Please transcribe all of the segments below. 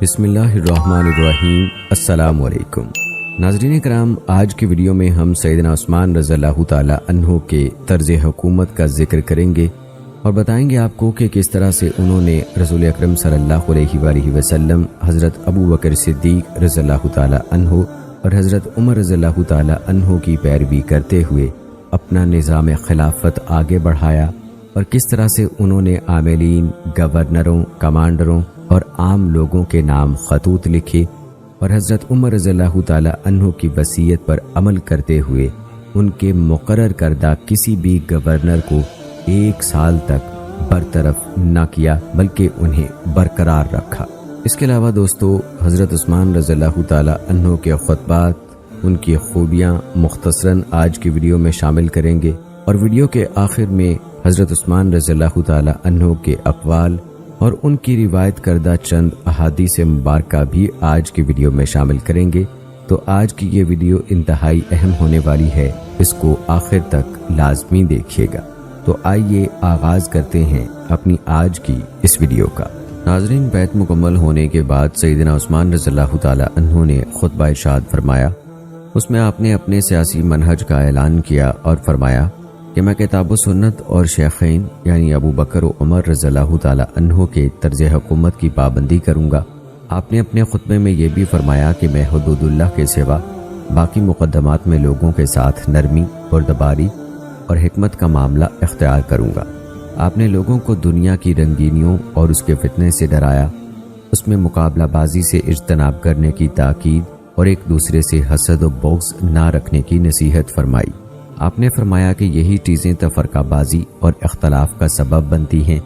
بسم اللہ الرحمن الرحیم۔ السلام علیکم ناظرین کرام، آج کی ویڈیو میں ہم سیدنا عثمان رضی اللہ تعالی عنہ کے طرز حکومت کا ذکر کریں گے اور بتائیں گے آپ کو کہ کس طرح سے انہوں نے رسول اکرم صلی اللہ علیہ وآلہ وسلم، حضرت ابو بکر صدیق رضی اللہ تعالی عنہ اور حضرت عمر رضی اللہ تعالی عنہ کی پیروی کرتے ہوئے اپنا نظام خلافت آگے بڑھایا، اور کس طرح سے انہوں نے عاملین، گورنروں، کمانڈروں اور عام لوگوں کے نام خطوط لکھے، اور حضرت عمر رضی اللہ تعالی عنہ کی وصیت پر عمل کرتے ہوئے ان کے مقرر کردہ کسی بھی گورنر کو 1 سال تک برطرف نہ کیا بلکہ انہیں برقرار رکھا۔ اس کے علاوہ دوستو، حضرت عثمان رضی اللہ تعالی عنہ کے خطبات، ان کی خوبیاں مختصراً آج کی ویڈیو میں شامل کریں گے، اور ویڈیو کے آخر میں حضرت عثمان رضی اللہ تعالی عنہ کے اقوال اور ان کی روایت کردہ چند احادیث مبارکہ بھی آج کی ویڈیو میں شامل کریں گے۔ تو آج کی یہ ویڈیو انتہائی اہم ہونے والی ہے، اس کو آخر تک لازمی دیکھیے گا۔ تو آئیے آغاز کرتے ہیں اپنی آج کی اس ویڈیو کا۔ ناظرین، بیعت مکمل ہونے کے بعد سیدنا عثمان رضی اللہ تعالی عنہ نے خطبہ ارشاد فرمایا۔ اس میں آپ نے اپنے سیاسی منہج کا اعلان کیا اور فرمایا کہ میں کتاب و سنت اور شیخین یعنی ابو بکر و عمر رضی اللہ تعالی عنہ کے طرز حکومت کی پابندی کروں گا۔ آپ نے اپنے خطبے میں یہ بھی فرمایا کہ میں حدود اللہ کے سوا باقی مقدمات میں لوگوں کے ساتھ نرمی، بردباری اور حکمت کا معاملہ اختیار کروں گا۔ آپ نے لوگوں کو دنیا کی رنگینیوں اور اس کے فتنے سے ڈرایا، اس میں مقابلہ بازی سے اجتناب کرنے کی تاکید اور ایک دوسرے سے حسد و بغض نہ رکھنے کی نصیحت فرمائی۔ آپ نے فرمایا کہ یہی چیزیں تفرقہ بازی اور اختلاف کا سبب بنتی ہیں۔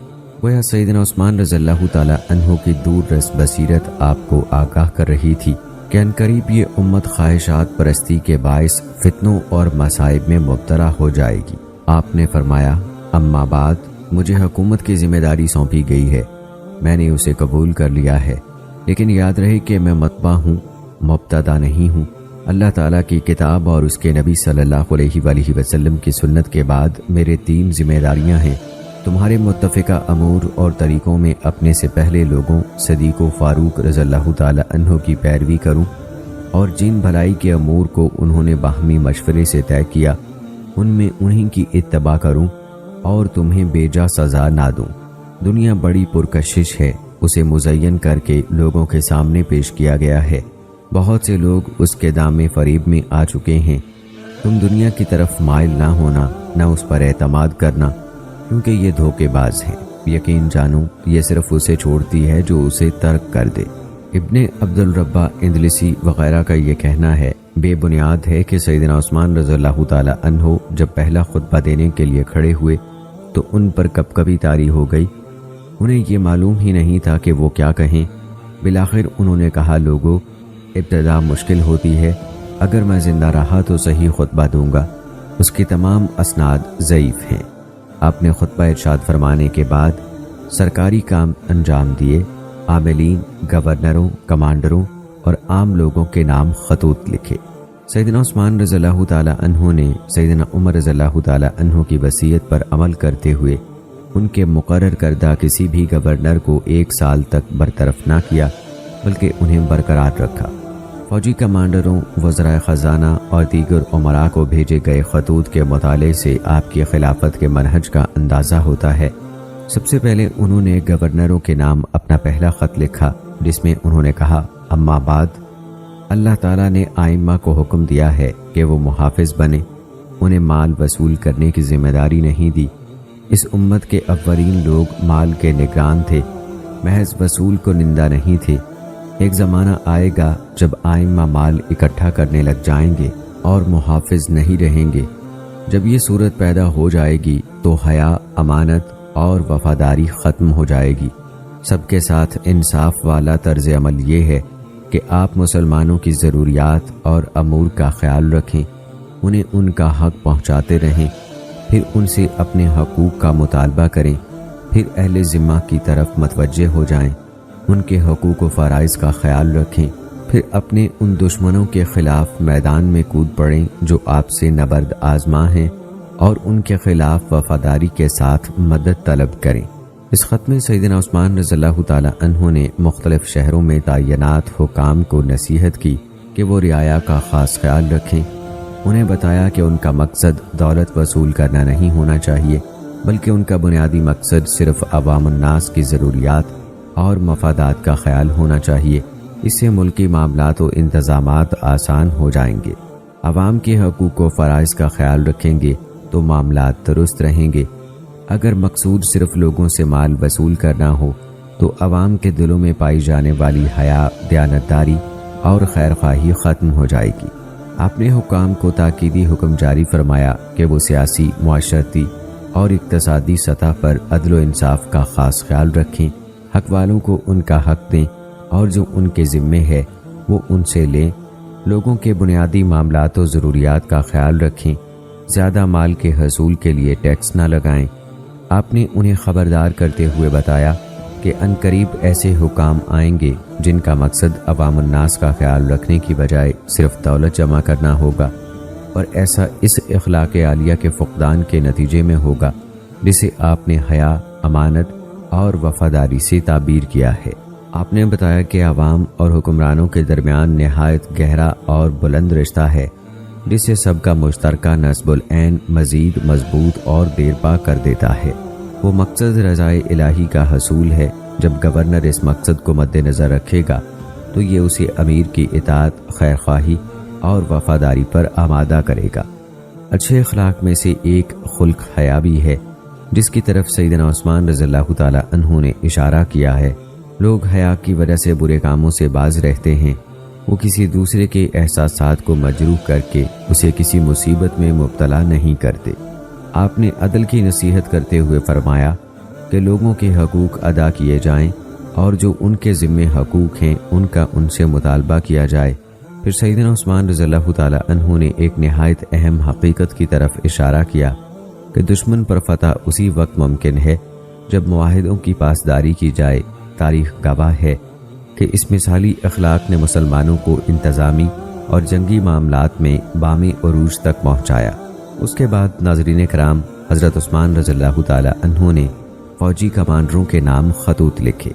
گویا سیدنا عثمان رضی اللہ تعالی عنہ کی دور رس بصیرت آپ کو آگاہ کر رہی تھی کہ عنقریب یہ امت خواہشات پرستی کے باعث فتنوں اور مصائب میں مبتلا ہو جائے گی۔ آپ نے فرمایا، اما بعد، مجھے حکومت کی ذمہ داری سونپی گئی ہے، میں نے اسے قبول کر لیا ہے، لیکن یاد رہے کہ میں متبع ہوں، مبتدا نہیں ہوں۔ اللہ تعالیٰ کی کتاب اور اس کے نبی صلی اللہ علیہ وآلہ وسلم کی سنت کے بعد میرے 3 ذمہ داریاں ہیں۔ تمہارے متفقہ امور اور طریقوں میں اپنے سے پہلے لوگوں صدیق و فاروق رضی اللہ تعالی عنہ کی پیروی کروں، اور جن بھلائی کے امور کو انہوں نے باہمی مشورے سے طے کیا ان میں انہی کی اتباع کروں اور تمہیں بے جا سزا نہ دوں۔ دنیا بڑی پرکشش ہے، اسے مزین کر کے لوگوں کے سامنے پیش کیا گیا ہے، بہت سے لوگ اس کے دام فریب میں آ چکے ہیں۔ تم دنیا کی طرف مائل نہ ہونا، نہ اس پر اعتماد کرنا، کیونکہ یہ دھوکے باز ہے۔ یقین جانو، یہ صرف اسے چھوڑتی ہے جو اسے ترک کر دے۔ ابن عبد الربہ اندلسی وغیرہ کا یہ کہنا ہے، بے بنیاد ہے کہ سیدنا عثمان رضی اللہ تعالی عنہ جب پہلا خطبہ دینے کے لیے کھڑے ہوئے تو ان پر کبکبی طاری ہو گئی۔ انہیں یہ معلوم ہی نہیں تھا کہ وہ کیا کہیں۔ بالآخر انہوں نے کہا، لوگو، ابتدا مشکل ہوتی ہے، اگر میں زندہ رہا تو صحیح خطبہ دوں گا، اس کی تمام اسناد ضعیف ہیں۔ آپ نے خطبہ ارشاد فرمانے کے بعد سرکاری کام انجام دیے، عاملین، گورنروں، کمانڈروں اور عام لوگوں کے نام خطوط لکھے۔ سیدنا عثمان رضی اللہ تعالی عنہ نے سیدنا عمر رضی اللہ تعالی عنہ کی وصیت پر عمل کرتے ہوئے ان کے مقرر کردہ کسی بھی گورنر کو 1 سال تک برطرف نہ کیا بلکہ انہیں برقرار رکھا۔ فوجی کمانڈروں، وزرائے خزانہ اور دیگر امراء کو بھیجے گئے خطوط کے مطالعے سے آپ کی خلافت کے منہج کا اندازہ ہوتا ہے۔ سب سے پہلے انہوں نے گورنروں کے نام اپنا پہلا خط لکھا، جس میں انہوں نے کہا، اما بعد، اللہ تعالیٰ نے آئمہ کو حکم دیا ہے کہ وہ محافظ بنے، انہیں مال وصول کرنے کی ذمہ داری نہیں دی۔ اس امت کے اولین لوگ مال کے نگران تھے، محض وصول کو نندہ نہیں تھے۔ ایک زمانہ آئے گا جب آئمہ مال اکٹھا کرنے لگ جائیں گے اور محافظ نہیں رہیں گے۔ جب یہ صورت پیدا ہو جائے گی تو حیا، امانت اور وفاداری ختم ہو جائے گی۔ سب کے ساتھ انصاف والا طرز عمل یہ ہے کہ آپ مسلمانوں کی ضروریات اور امور کا خیال رکھیں، انہیں ان کا حق پہنچاتے رہیں، پھر ان سے اپنے حقوق کا مطالبہ کریں، پھر اہل ذمہ کی طرف متوجہ ہو جائیں، ان کے حقوق و فرائض کا خیال رکھیں، پھر اپنے ان دشمنوں کے خلاف میدان میں کود پڑیں جو آپ سے نبرد آزما ہیں، اور ان کے خلاف وفاداری کے ساتھ مدد طلب کریں۔ اس خط میں سیدنا عثمان رضی اللہ تعالی عنہ نے مختلف شہروں میں تعینات حکام کو نصیحت کی کہ وہ رعایا کا خاص خیال رکھیں۔ انہیں بتایا کہ ان کا مقصد دولت وصول کرنا نہیں ہونا چاہیے، بلکہ ان کا بنیادی مقصد صرف عوام الناس کی ضروریات اور مفادات کا خیال ہونا چاہیے۔ اس سے ملکی معاملات و انتظامات آسان ہو جائیں گے۔ عوام کے حقوق و فرائض کا خیال رکھیں گے تو معاملات درست رہیں گے۔ اگر مقصود صرف لوگوں سے مال وصول کرنا ہو تو عوام کے دلوں میں پائی جانے والی حیا، دیانتداری اور خیرخواہی ختم ہو جائے گی۔ آپ نے حکام کو تاکیدی حکم جاری فرمایا کہ وہ سیاسی، معاشرتی اور اقتصادی سطح پر عدل و انصاف کا خاص خیال رکھیں، حق والوں کو ان کا حق دیں اور جو ان کے ذمے ہے وہ ان سے لیں، لوگوں کے بنیادی معاملات و ضروریات کا خیال رکھیں، زیادہ مال کے حصول کے لیے ٹیکس نہ لگائیں۔ آپ نے انہیں خبردار کرتے ہوئے بتایا کہ عنقریب ایسے حکام آئیں گے جن کا مقصد عوام الناس کا خیال رکھنے کی بجائے صرف دولت جمع کرنا ہوگا، اور ایسا اس اخلاق عالیہ کے فقدان کے نتیجے میں ہوگا جسے آپ نے حیا، امانت اور وفاداری سے تعبیر کیا ہے۔ آپ نے بتایا کہ عوام اور حکمرانوں کے درمیان نہایت گہرا اور بلند رشتہ ہے جسے سب کا مشترکہ نصب العین مزید مضبوط اور دیرپا کر دیتا ہے۔ وہ مقصد رضائے الہی کا حصول ہے۔ جب گورنر اس مقصد کو مد نظر رکھے گا تو یہ اسے امیر کی اطاعت، خیرخواہی اور وفاداری پر آمادہ کرے گا۔ اچھے اخلاق میں سے ایک خلق حیا بھی ہے، جس کی طرف سیدنا عثمان رضی اللہ تعالی عنہ نے اشارہ کیا ہے۔ لوگ حیا کی وجہ سے برے کاموں سے باز رہتے ہیں۔ وہ کسی دوسرے کے احساسات کو مجروح کر کے اسے کسی مصیبت میں مبتلا نہیں کرتے۔ آپ نے عدل کی نصیحت کرتے ہوئے فرمایا کہ لوگوں کے حقوق ادا کیے جائیں اور جو ان کے ذمے حقوق ہیں ان کا ان سے مطالبہ کیا جائے۔ پھر سیدنا عثمان رضی اللہ تعالی عنہ نے ایک نہایت اہم حقیقت کی طرف اشارہ کیا کہ دشمن پر فتح اسی وقت ممکن ہے جب معاہدوں کی پاسداری کی جائے۔ تاریخ گواہ ہے کہ اس مثالی اخلاق نے مسلمانوں کو انتظامی اور جنگی معاملات میں بامی عروج تک پہنچایا۔ اس کے بعد ناظرین کرام، حضرت عثمان رضی اللہ تعالی عنہ نے فوجی کمانڈروں کے نام خطوط لکھے۔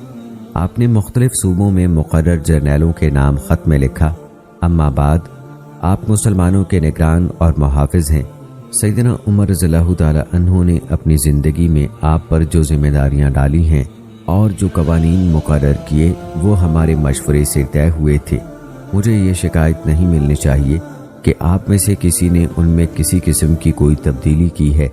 آپ نے مختلف صوبوں میں مقرر جرنیلوں کے نام خط میں لکھا۔ اما بعد، آپ مسلمانوں کے نگران اور محافظ ہیں۔ سیدنا عمر رضی اللہ تعالی عنہ نے اپنی زندگی میں آپ پر جو ذمہ داریاں ڈالی ہیں اور جو قوانین مقرر کیے وہ ہمارے مشورے سے طے ہوئے تھے۔ مجھے یہ شکایت نہیں ملنی چاہیے کہ آپ میں سے کسی نے ان میں کسی قسم کی کوئی تبدیلی کی ہے،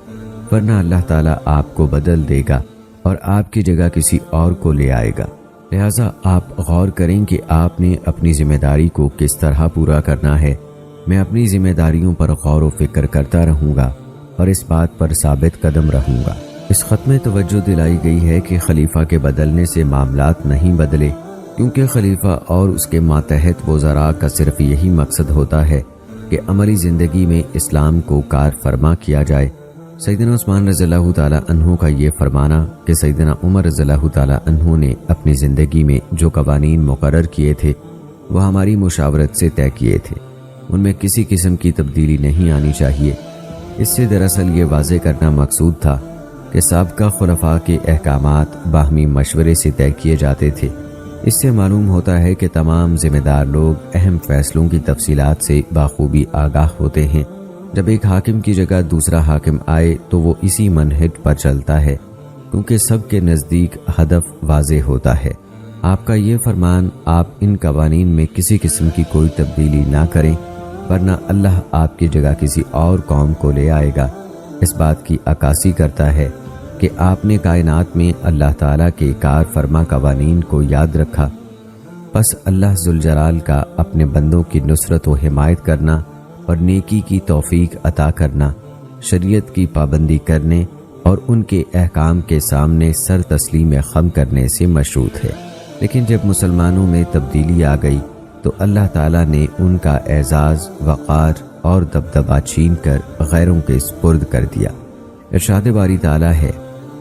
ورنہ اللہ تعالیٰ آپ کو بدل دے گا اور آپ کی جگہ کسی اور کو لے آئے گا۔ لہٰذا آپ غور کریں کہ آپ نے اپنی ذمہ داری کو کس طرح پورا کرنا ہے۔ میں اپنی ذمہ داریوں پر غور و فکر کرتا رہوں گا اور اس بات پر ثابت قدم رہوں گا۔ اس خط میں توجہ دلائی گئی ہے کہ خلیفہ کے بدلنے سے معاملات نہیں بدلے، کیونکہ خلیفہ اور اس کے ماتحت وزراء کا صرف یہی مقصد ہوتا ہے کہ عملی زندگی میں اسلام کو کار فرما کیا جائے۔ سیدنا عثمان رضی اللہ تعالی عنہ کا یہ فرمانا کہ سیدنا عمر رضی اللہ تعالی عنہ نے اپنی زندگی میں جو قوانین مقرر کیے تھے وہ ہماری مشاورت سے طے کیے تھے، ان میں کسی قسم کی تبدیلی نہیں آنی چاہیے۔ اس سے دراصل یہ واضح کرنا مقصود تھا کہ سابقہ خلفاء کے احکامات باہمی مشورے سے طے کیے جاتے تھے۔ اس سے معلوم ہوتا ہے کہ تمام ذمہ دار لوگ اہم فیصلوں کی تفصیلات سے بخوبی آگاہ ہوتے ہیں۔ جب ایک حاکم کی جگہ دوسرا حاکم آئے تو وہ اسی منہج پر چلتا ہے، کیونکہ سب کے نزدیک ہدف واضح ہوتا ہے۔ آپ کا یہ فرمان آپ ان قوانین میں کسی قسم کی کوئی تبدیلی نہ کریں، ورنہ اللہ آپ کی جگہ کسی اور قوم کو لے آئے گا، اس بات کی عکاسی کرتا ہے کہ آپ نے کائنات میں اللہ تعالیٰ کے کار فرما قوانین کو یاد رکھا۔ پس اللہ ذوالجلال کا اپنے بندوں کی نصرت و حمایت کرنا اور نیکی کی توفیق عطا کرنا، شریعت کی پابندی کرنے اور ان کے احکام کے سامنے سر تسلیم خم کرنے سے مشروط ہے۔ لیکن جب مسلمانوں میں تبدیلی آ گئی تو اللہ تعالیٰ نے ان کا اعزاز، وقار اور دبدبہ چھین کر غیروں کے سپرد کر دیا۔ ارشاد باری تعالیٰ ہے،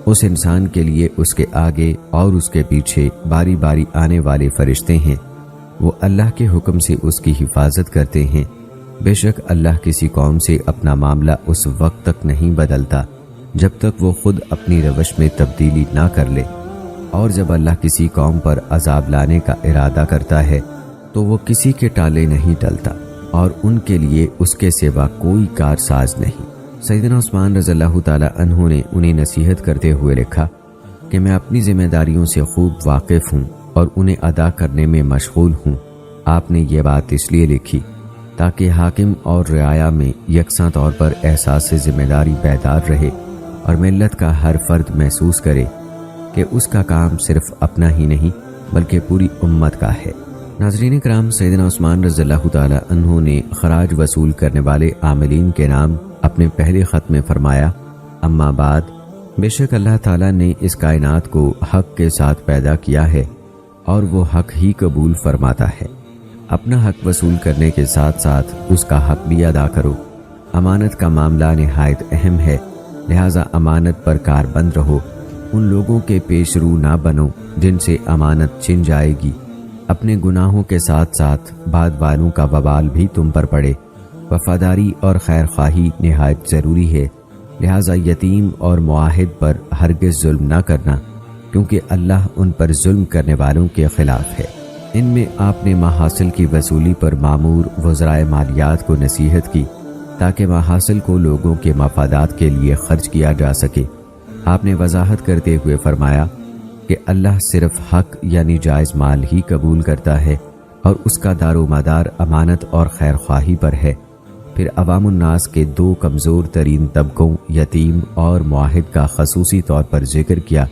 اس انسان کے لیے اس کے آگے اور اس کے پیچھے باری باری آنے والے فرشتے ہیں، وہ اللہ کے حکم سے اس کی حفاظت کرتے ہیں۔ بے شک اللہ کسی قوم سے اپنا معاملہ اس وقت تک نہیں بدلتا جب تک وہ خود اپنی روش میں تبدیلی نہ کر لے، اور جب اللہ کسی قوم پر عذاب لانے کا ارادہ کرتا ہے تو وہ کسی کے ٹالے نہیں ٹلتا، اور ان کے لیے اس کے سوا کوئی کارساز نہیں۔ سیدنا عثمان رضی اللہ تعالیٰ عنہ نے انہیں نصیحت کرتے ہوئے لکھا کہ میں اپنی ذمہ داریوں سے خوب واقف ہوں اور انہیں ادا کرنے میں مشغول ہوں۔ آپ نے یہ بات اس لیے لکھی تاکہ حاکم اور رعایا میں یکساں طور پر احساس ذمہ داری بیدار رہے اور ملت کا ہر فرد محسوس کرے کہ اس کا کام صرف اپنا ہی نہیں بلکہ پوری امت کا ہے۔ ناظرین کرام، سیدنا عثمان رضی اللہ تعالیٰ عنہ نے خراج وصول کرنے والے عاملین کے نام اپنے پہلے خط میں فرمایا، اما بعد، بے شک اللہ تعالیٰ نے اس کائنات کو حق کے ساتھ پیدا کیا ہے اور وہ حق ہی قبول فرماتا ہے۔ اپنا حق وصول کرنے کے ساتھ ساتھ اس کا حق بھی ادا کرو۔ امانت کا معاملہ نہایت اہم ہے، لہٰذا امانت پر کاربند رہو۔ ان لوگوں کے پیش رو نہ بنو جن سے امانت چھن جائے گی۔ اپنے گناہوں کے ساتھ ساتھ بعد والوں کا وبال بھی تم پر پڑے۔ وفاداری اور خیر خواہی نہایت ضروری ہے، لہٰذا یتیم اور معاہد پر ہرگز ظلم نہ کرنا، کیونکہ اللہ ان پر ظلم کرنے والوں کے خلاف ہے۔ ان میں آپ نے محاصل کی وصولی پر مامور وزرائے مالیات کو نصیحت کی تاکہ محاصل کو لوگوں کے مفادات کے لیے خرچ کیا جا سکے۔ آپ نے وضاحت کرتے ہوئے فرمایا کہ اللہ صرف حق یعنی جائز مال ہی قبول کرتا ہے اور اس کا دار و مدار امانت اور خیر خواہی پر ہے۔ پھر عوام الناس کے دو کمزور ترین طبقوں یتیم اور معاہد کا خصوصی طور پر ذکر کیا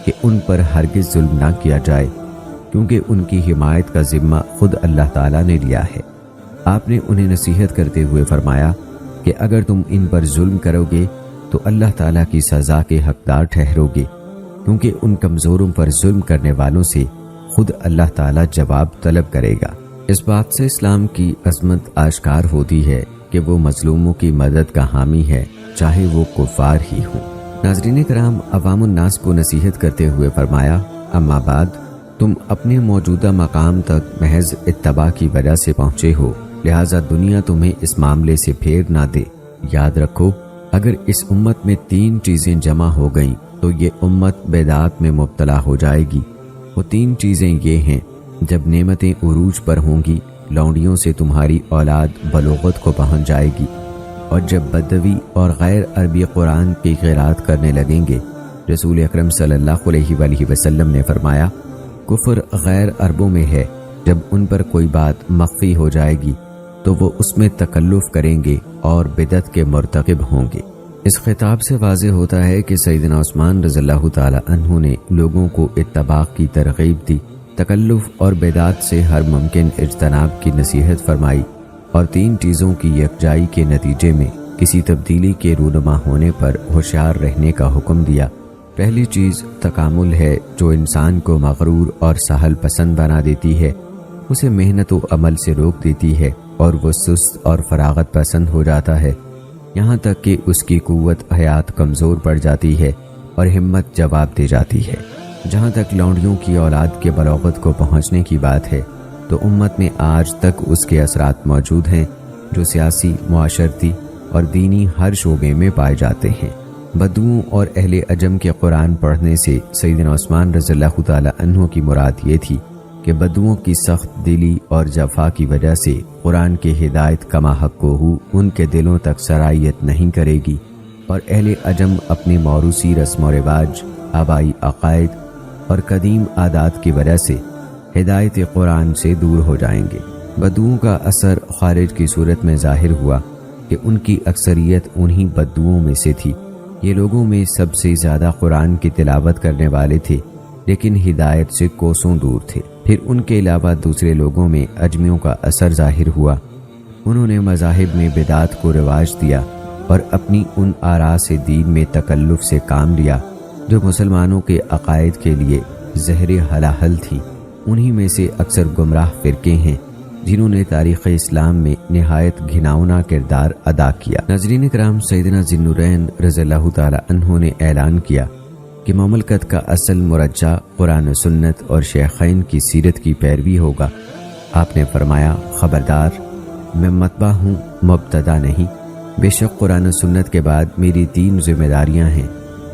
کہ ان پر ہرگز ظلم نہ کیا جائے، کیونکہ ان کی حمایت کا ذمہ خود اللہ تعالیٰ نے لیا ہے۔ آپ نے انہیں نصیحت کرتے ہوئے فرمایا کہ اگر تم ان پر ظلم کرو گے تو اللہ تعالیٰ کی سزا کے حقدار ٹھہرو گے، کیونکہ ان کمزوروں پر ظلم کرنے والوں سے خود اللہ تعالیٰ جواب طلب کرے گا۔ اس بات سے اسلام کی عظمت آشکار ہوتی ہے کہ وہ مظلوموں کی مدد کا حامی ہے، چاہے وہ کفار ہی ہوں۔ ناظرین کرام، عوام الناس کو نصیحت کرتے ہوئے فرمایا، اما بعد، تم اپنے موجودہ مقام تک محض اتباع کی وجہ سے پہنچے ہو، لہٰذا دنیا تمہیں اس معاملے سے پھیر نہ دے۔ یاد رکھو، اگر اس امت میں 3 چیزیں جمع ہو گئیں تو یہ امت بدعات میں مبتلا ہو جائے گی۔ وہ 3 چیزیں یہ ہیں: جب نعمتیں عروج پر ہوں گی، لونڈیوں سے تمہاری اولاد بلوغت کو پہنچ جائے گی، اور جب بدوی اور غیر عربی قرآن کی قراءت کرنے لگیں گے۔ رسول اکرم صلی اللہ علیہ وآلہ وسلم نے فرمایا، کفر غیر عربوں میں ہے، جب ان پر کوئی بات مخفی ہو جائے گی تو وہ اس میں تکلف کریں گے اور بدعت کے مرتکب ہوں گے۔ اس خطاب سے واضح ہوتا ہے کہ سیدنا عثمان رضی اللہ تعالی عنہ نے لوگوں کو اتباع کی ترغیب دی، تکلف اور بدعات سے ہر ممکن اجتناب کی نصیحت فرمائی، اور 3 چیزوں کی یکجائی کے نتیجے میں کسی تبدیلی کے رونما ہونے پر ہوشیار رہنے کا حکم دیا۔ پہلی چیز تکامل ہے، جو انسان کو مغرور اور سہل پسند بنا دیتی ہے، اسے محنت و عمل سے روک دیتی ہے اور وہ سست اور فراغت پسند ہو جاتا ہے، یہاں تک کہ اس کی قوت حیات کمزور پڑ جاتی ہے اور ہمت جواب دے جاتی ہے۔ جہاں تک لونڈیوں کی اولاد کے بلوغت کو پہنچنے کی بات ہے تو امت میں آج تک اس کے اثرات موجود ہیں، جو سیاسی، معاشرتی اور دینی ہر شعبے میں پائے جاتے ہیں۔ بدوؤں اور اہل عجم کے قرآن پڑھنے سے سیدنا عثمان رضی اللہ تعالی عنہ کی مراد یہ تھی کہ بدوؤں کی سخت دلی اور جفا کی وجہ سے قرآن کی ہدایت کما حق کو ان کے دلوں تک سرایت نہیں کرے گی، اور اہل عجم اپنے موروثی رسم و رواج، آبائی عقائد اور قدیم عادات کی وجہ سے ہدایت قرآن سے دور ہو جائیں گے۔ بدوؤں کا اثر خارج کی صورت میں ظاہر ہوا کہ ان کی اکثریت انہی بدوؤں میں سے تھی۔ یہ لوگوں میں سب سے زیادہ قرآن کی تلاوت کرنے والے تھے، لیکن ہدایت سے کوسوں دور تھے۔ پھر ان کے علاوہ دوسرے لوگوں میں اجمیوں کا اثر ظاہر ہوا۔ انہوں نے مذاہب میں بدعات کو رواج دیا اور اپنی ان آراء سے دین میں تکلف سے کام لیا جو مسلمانوں کے عقائد کے لیے زہر حلاحل تھی۔ انہی میں سے اکثر گمراہ فرقے ہیں جنہوں نے تاریخ اسلام میں نہایت گھناؤنا کردار ادا کیا۔ ناظرین کرام، سیدنا ذی النورین رضی اللہ تعالی عنہ نے اعلان کیا کہ مملکت کا اصل مرجع قرآن و سنت اور شیخین کی سیرت کی پیروی ہوگا۔ آپ نے فرمایا، خبردار، میں متبع ہوں، مبتدا نہیں۔ بے شک قرآن و سنت کے بعد میری 3 ذمہ داریاں ہیں۔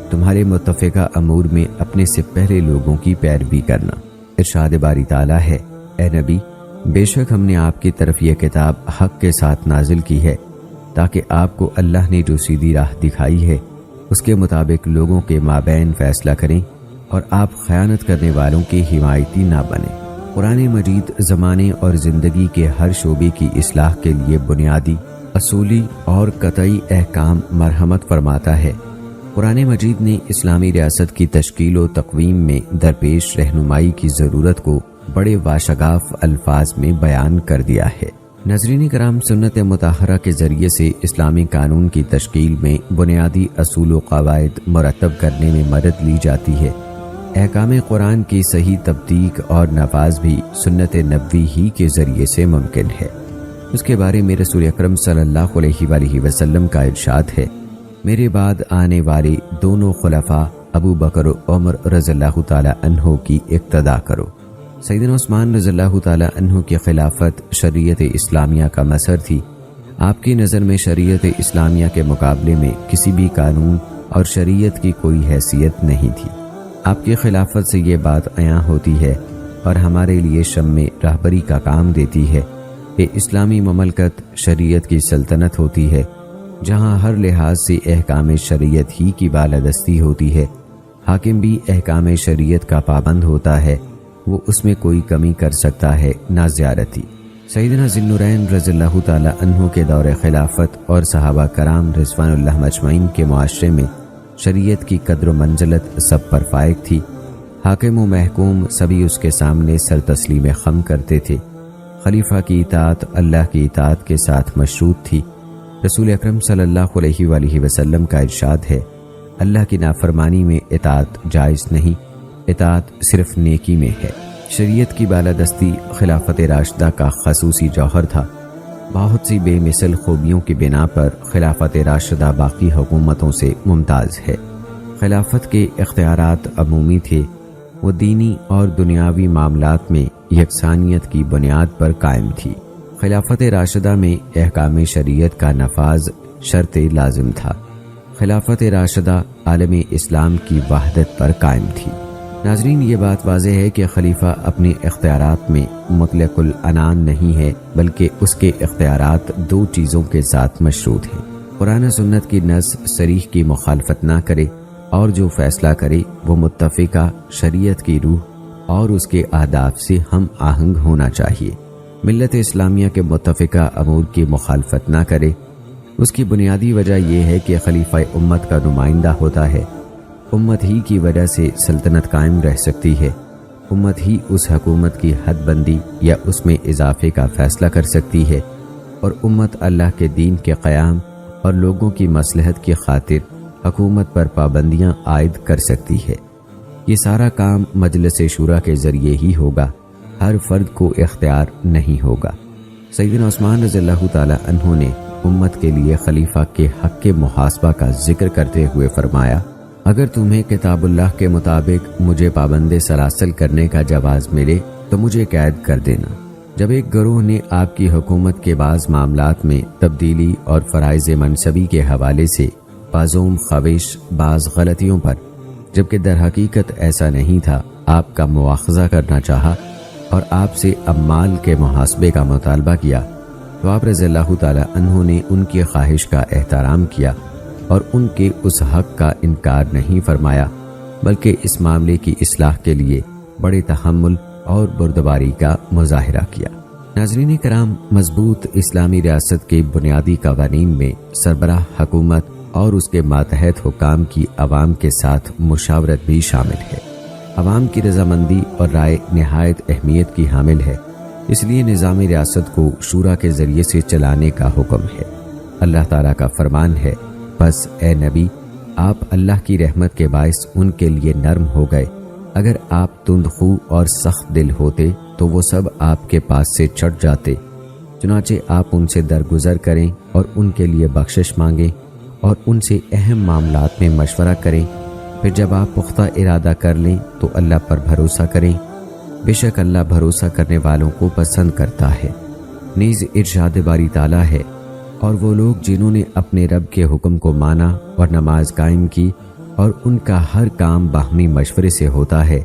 تمہارے متفقہ امور میں اپنے سے پہلے لوگوں کی پیروی کرنا۔ ارشاد باری تعالیٰ ہے، اے نبی، بے شک ہم نے آپ کی طرف یہ کتاب حق کے ساتھ نازل کی ہے تاکہ آپ کو اللہ نے جو سیدھی راہ دکھائی ہے اس کے مطابق لوگوں کے مابین فیصلہ کریں اور آپ خیانت کرنے والوں کے حمایتی نہ بنیں۔ قرآن مجید زمانے اور زندگی کے ہر شعبے کی اصلاح کے لیے بنیادی، اصولی اور قطعی احکام مرحمت فرماتا ہے۔ قرآن مجید نے اسلامی ریاست کی تشکیل و تقویم میں درپیش رہنمائی کی ضرورت کو بڑے واشگاف الفاظ میں بیان کر دیا ہے۔ ناظرین کرام، سنت مطہرہ کے ذریعے سے اسلامی قانون کی تشکیل میں بنیادی اصول و قواعد مرتب کرنے میں مدد لی جاتی ہے۔ احکام قرآن کی صحیح تطبیق اور نفاذ بھی سنت نبوی ہی کے ذریعے سے ممکن ہے۔ اس کے بارے میں رسول اکرم صلی اللہ علیہ وآلہ وسلم کا ارشاد ہے، میرے بعد آنے والے دونوں خلفاء ابو بکر و عمر رضی اللہ تعالی عنہ کی اقتدا کرو۔ سیدنا عثمان رضی اللہ تعالی عنہ کی خلافت شریعت اسلامیہ کا مظہر تھی۔ آپ کی نظر میں شریعت اسلامیہ کے مقابلے میں کسی بھی قانون اور شریعت کی کوئی حیثیت نہیں تھی۔ آپ کی خلافت سے یہ بات عیاں ہوتی ہے اور ہمارے لیے شمع راہبری کا کام دیتی ہے کہ اسلامی مملکت شریعت کی سلطنت ہوتی ہے، جہاں ہر لحاظ سے احکام شریعت ہی کی بالادستی ہوتی ہے۔ حاکم بھی احکام شریعت کا پابند ہوتا ہے، وہ اس میں کوئی کمی کر سکتا ہے نہ زیادتی۔ سیدنا ذی النورین رضی اللہ تعالی عنہ کے دور خلافت اور صحابہ کرام رضوان اللہ مجمعین کے معاشرے میں شریعت کی قدر و منزلت سب پر فائق تھی۔ حاکم و محکوم سبھی اس کے سامنے سر تسلیم خم کرتے تھے۔ خلیفہ کی اطاعت اللہ کی اطاعت کے ساتھ مشروط تھی۔ رسول اکرم صلی اللہ علیہ وآلہ وسلم کا ارشاد ہے، اللہ کی نافرمانی میں اطاعت جائز نہیں، اطاعت صرف نیکی میں ہے۔ شریعت کی بالادستی خلافت راشدہ کا خصوصی جوہر تھا۔ بہت سی بے مثل خوبیوں کی بنا پر خلافت راشدہ باقی حکومتوں سے ممتاز ہے۔ خلافت کے اختیارات عمومی تھے، وہ دینی اور دنیاوی معاملات میں یکسانیت کی بنیاد پر قائم تھی۔ خلافت راشدہ میں احکام شریعت کا نفاذ شرط لازم تھا۔ خلافت راشدہ عالم اسلام کی وحدت پر قائم تھی۔ ناظرین، یہ بات واضح ہے کہ خلیفہ اپنے اختیارات میں مطلق العنان نہیں ہے، بلکہ اس کے اختیارات 2 چیزوں کے ساتھ مشروط ہیں۔ قرآن و سنت کی نص صریح کی مخالفت نہ کرے اور جو فیصلہ کرے وہ متفقہ شریعت کی روح اور اس کے اہداف سے ہم آہنگ ہونا چاہیے۔ ملت اسلامیہ کے متفقہ امور کی مخالفت نہ کرے۔ اس کی بنیادی وجہ یہ ہے کہ خلیفہ امت کا نمائندہ ہوتا ہے۔ امت ہی کی وجہ سے سلطنت قائم رہ سکتی ہے۔ امت ہی اس حکومت کی حد بندی یا اس میں اضافے کا فیصلہ کر سکتی ہے، اور امت اللہ کے دین کے قیام اور لوگوں کی مصلحت کی خاطر حکومت پر پابندیاں عائد کر سکتی ہے۔ یہ سارا کام مجلس شورا کے ذریعے ہی ہوگا، ہر فرد کو اختیار نہیں ہوگا۔ سیدنا عثمان رضی اللہ تعالی عنہ نے امت کے لیے خلیفہ کے حق کے محاسبہ کا ذکر کرتے ہوئے فرمایا، اگر تمہیں کتاب اللہ کے مطابق مجھے پابند سلاسل کرنے کا جواز ملے تو مجھے قید کر دینا۔ جب ایک گروہ نے آپ کی حکومت کے بعض معاملات میں تبدیلی اور فرائض منصبی کے حوالے سے بعضوم خوش بعض غلطیوں پر، جبکہ در حقیقت ایسا نہیں تھا، آپ کا مواخذہ کرنا چاہا اور آپ سے اموال کے محاسبے کا مطالبہ کیا، تو آپ رضی اللہ تعالی عنہ نے ان کی خواہش کا احترام کیا اور ان کے اس حق کا انکار نہیں فرمایا، بلکہ اس معاملے کی اصلاح کے لیے بڑے تحمل اور بردباری کا مظاہرہ کیا۔ ناظرین کرام، مضبوط اسلامی ریاست کے بنیادی قوانین میں سربراہ حکومت اور اس کے ماتحت حکام کی عوام کے ساتھ مشاورت بھی شامل ہے۔ عوام کی رضامندی اور رائے نہایت اہمیت کی حامل ہے، اس لیے نظام ریاست کو شورا کے ذریعے سے چلانے کا حکم ہے۔ اللہ تعالیٰ کا فرمان ہے، بس اے نبی، آپ اللہ کی رحمت کے باعث ان کے لیے نرم ہو گئے۔ اگر آپ تند خو اور سخت دل ہوتے تو وہ سب آپ کے پاس سے چھٹ جاتے۔ چنانچہ آپ ان سے درگزر کریں اور ان کے لیے بخشش مانگیں اور ان سے اہم معاملات میں مشورہ کریں، پھر جب آپ پختہ ارادہ کر لیں تو اللہ پر بھروسہ کریں، بے شک اللہ بھروسہ کرنے والوں کو پسند کرتا ہے۔ نیز ارشاد باری تعالیٰ ہے، اور وہ لوگ جنہوں نے اپنے رب کے حکم کو مانا اور نماز قائم کی اور ان کا ہر کام باہمی مشورے سے ہوتا ہے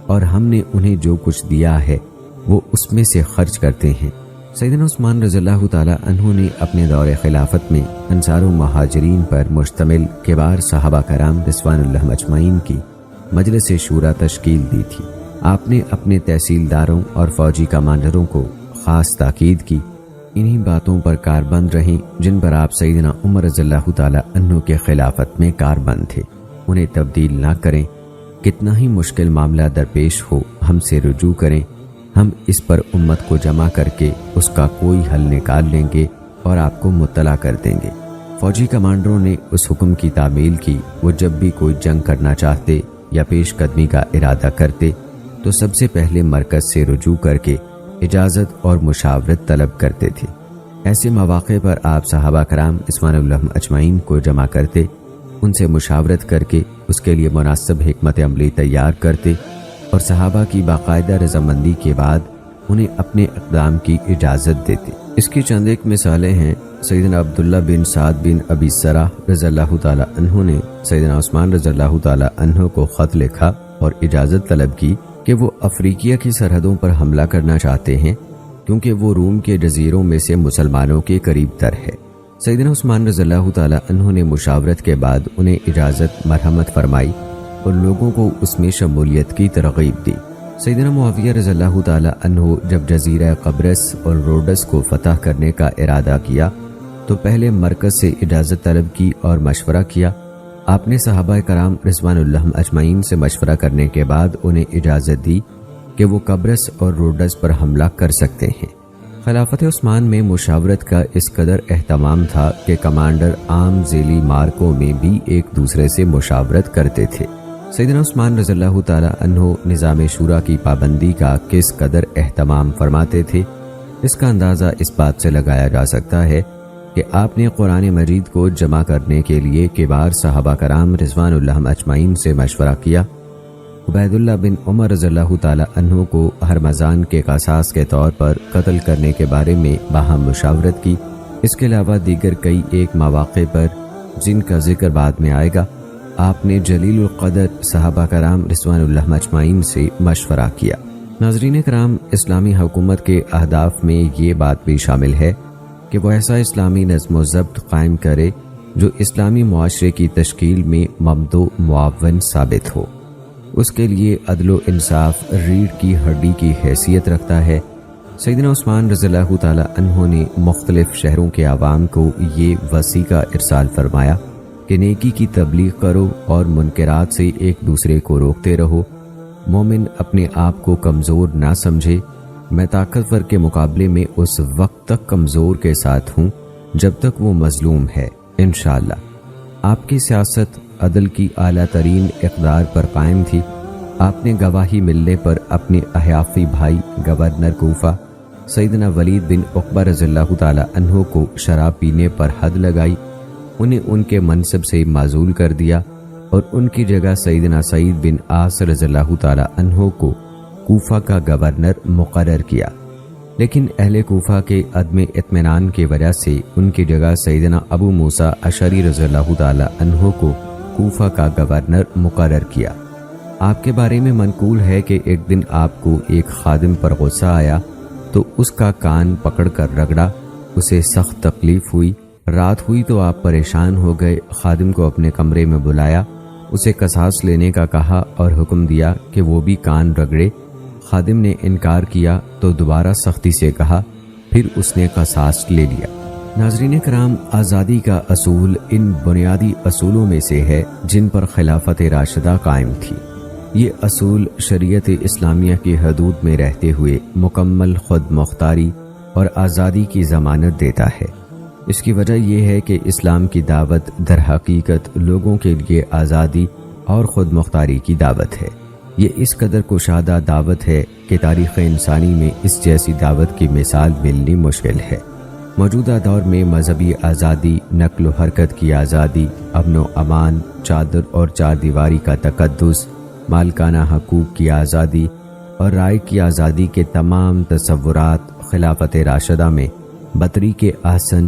اور ہم نے انہیں جو کچھ دیا ہے وہ اس میں سے خرچ کرتے ہیں۔ سیدنا عثمان رضی اللہ تعالیٰ عنہ نے اپنے دور خلافت میں انصار و مہاجرین پر مشتمل کبار صحابہ کرام رضوان اللہ اجمعین کی مجلس شورا تشکیل دی تھی۔ آپ نے اپنے تحصیلداروں اور فوجی کمانڈروں کو خاص تاکید کی، انہی باتوں پر کاربند رہیں جن پر آپ سیدنا عمر رضی اللہ تعالیٰ عنہ کے خلافت میں کاربند تھے، انہیں تبدیل نہ کریں۔ کتنا ہی مشکل معاملہ درپیش ہو ہم سے رجوع کریں، ہم اس پر امت کو جمع کر کے اس کا کوئی حل نکال لیں گے اور آپ کو مطلع کر دیں گے۔ فوجی کمانڈروں نے اس حکم کی تعمیل کی۔ وہ جب بھی کوئی جنگ کرنا چاہتے یا پیش قدمی کا ارادہ کرتے تو سب سے پہلے مرکز سے رجوع کر کے اجازت اور مشاورت طلب کرتے تھے۔ ایسے مواقع پر آپ صحابہ کرام رضوان اللہ اجمعین کو جمع کرتے، ان سے مشاورت کر کے اس کے لیے مناسب حکمت عملی تیار کرتے اور صحابہ کی باقاعدہ رضامندی کے بعد انہیں اپنے اقدام کی اجازت دیتے۔ اس کی چند ایک مثالیں ہیں۔ سیدنا عبداللہ بن سعد بن ابی سرح رضی اللہ تعالیٰ عنہ نے سیدنا عثمان رضی اللہ تعالیٰ عنہ کو خط لکھا اور اجازت طلب کی کہ وہ افریقیہ کی سرحدوں پر حملہ کرنا چاہتے ہیں کیونکہ وہ روم کے جزیروں میں سے مسلمانوں کے قریب تر ہے۔ سیدنا عثمان رضی اللہ تعالیٰ عنہ نے مشاورت کے بعد انہیں اجازت مرحمت فرمائی اور لوگوں کو اس میں شمولیت کی ترغیب دی۔ سیدنا معاویہ رضی اللہ تعالیٰ عنہ جب جزیرہ قبرص اور روڈس کو فتح کرنے کا ارادہ کیا تو پہلے مرکز سے اجازت طلب کی اور مشورہ کیا۔ آپ نے صحابہ کرام رضوان اللہ اجمعین سے مشورہ کرنے کے بعد انہیں اجازت دی کہ وہ قبرص اور روڈس پر حملہ کر سکتے ہیں۔ خلافت عثمان میں مشاورت کا اس قدر اہتمام تھا کہ کمانڈر عام ذیلی مارکوں میں بھی ایک دوسرے سے مشاورت کرتے تھے۔ سیدنا عثمان رضی اللہ تعالیٰ عنہ نظام شورا کی پابندی کا کس قدر اہتمام فرماتے تھے، اس کا اندازہ اس بات سے لگایا جا سکتا ہے کہ آپ نے قرآن مجید کو جمع کرنے کے لیے کبار صحابہ کرام رضوان اللہ اجمعین سے مشورہ کیا۔ عبید اللہ بن عمر رضی اللہ تعالیٰ عنہ کو ہرمزان کے قصاص کے طور پر قتل کرنے کے بارے میں باہم مشاورت کی۔ اس کے علاوہ دیگر کئی ایک مواقع پر جن کا ذکر بعد میں آئے گا، آپ نے جلیل القدر صحابہ کرام رضوان اللہ اجمعین سے مشورہ کیا۔ ناظرین کرام، اسلامی حکومت کے اہداف میں یہ بات بھی شامل ہے کہ وہ ایسا اسلامی نظم و ضبط قائم کرے جو اسلامی معاشرے کی تشکیل میں ممد و معاون ثابت ہو۔ اس کے لیے عدل و انصاف ریڑھ کی ہڈی کی حیثیت رکھتا ہے۔ سیدنا عثمان رضی اللہ تعالیٰ عنہ نے مختلف شہروں کے عوام کو یہ وصیہ ارسال فرمایا کہ نیکی کی تبلیغ کرو اور منکرات سے ایک دوسرے کو روکتے رہو۔ مومن اپنے آپ کو کمزور نہ سمجھے، میں طاقتور کے مقابلے میں اس وقت تک کمزور کے ساتھ ہوں جب تک وہ مظلوم ہے۔ انشاءاللہ آپ کی سیاست عدل کی اعلیٰ ترین اقدار پر قائم تھی۔ آپ نے گواہی ملنے پر اپنے احیافی بھائی گورنر کوفہ سیدنا ولید بن عقبہ رضی اللہ تعالیٰ عنہ کو شراب پینے پر حد لگائی، انہیں ان کے منصب سے معزول کر دیا اور ان کی جگہ سیدنا سعید بن عاص رضی اللہ تعالیٰ عنہ کو کوفہ کا گورنر مقرر کیا، لیکن اہل کوفہ کے عدم اطمینان کی وجہ سے ان کی جگہ سیدنا ابو موسیٰ اشعری رضی اللہ تعالیٰ عنہ کو کوفہ کا گورنر مقرر کیا۔ آپ کے بارے میں منقول ہے کہ ایک دن آپ کو ایک خادم پر غصہ آیا تو اس کا کان پکڑ کر رگڑا، اسے سخت تکلیف ہوئی۔ رات ہوئی تو آپ پریشان ہو گئے، خادم کو اپنے کمرے میں بلایا، اسے قصاص لینے کا کہا اور حکم دیا کہ وہ بھی کان رگڑے۔ خادم نے انکار کیا تو دوبارہ سختی سے کہا، پھر اس نے قصاص لے لیا۔ ناظرین کرام، آزادی کا اصول ان بنیادی اصولوں میں سے ہے جن پر خلافت راشدہ قائم تھی۔ یہ اصول شریعت اسلامیہ کی حدود میں رہتے ہوئے مکمل خود مختاری اور آزادی کی ضمانت دیتا ہے۔ اس کی وجہ یہ ہے کہ اسلام کی دعوت در حقیقت لوگوں کے لیے آزادی اور خود مختاری کی دعوت ہے۔ یہ اس قدر کشادہ دعوت ہے کہ تاریخ انسانی میں اس جیسی دعوت کی مثال ملنی مشکل ہے۔ موجودہ دور میں مذہبی آزادی، نقل و حرکت کی آزادی، امن و امان، چادر اور چار دیواری کا تقدس، مالکانہ حقوق کی آزادی اور رائے کی آزادی کے تمام تصورات خلافت راشدہ میں بطریق احسن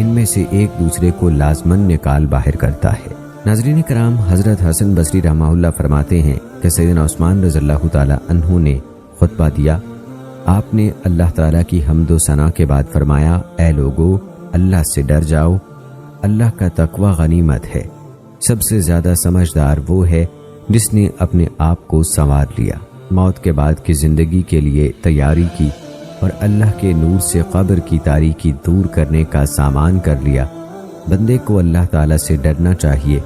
ان میں سے ایک دوسرے کو لازمن نکال باہر کرتا ہے۔ ناظرین کرام، حضرت حسن بصری رحمہ اللہ فرماتے ہیں کہ سیدنا عثمان رضی اللہ تعالی عنہ نے خطبہ دیا۔ آپ نے اللہ تعالیٰ کی حمد و ثنا کے بعد فرمایا، اے لوگو، اللہ سے ڈر جاؤ، اللہ کا تقوی غنیمت ہے۔ سب سے زیادہ سمجھدار وہ ہے جس نے اپنے آپ کو سنوار لیا، موت کے بعد کی زندگی کے لیے تیاری کی اور اللہ کے نور سے قبر کی تاریکی دور کرنے کا سامان کر لیا۔ بندے کو اللہ تعالیٰ سے ڈرنا چاہیے،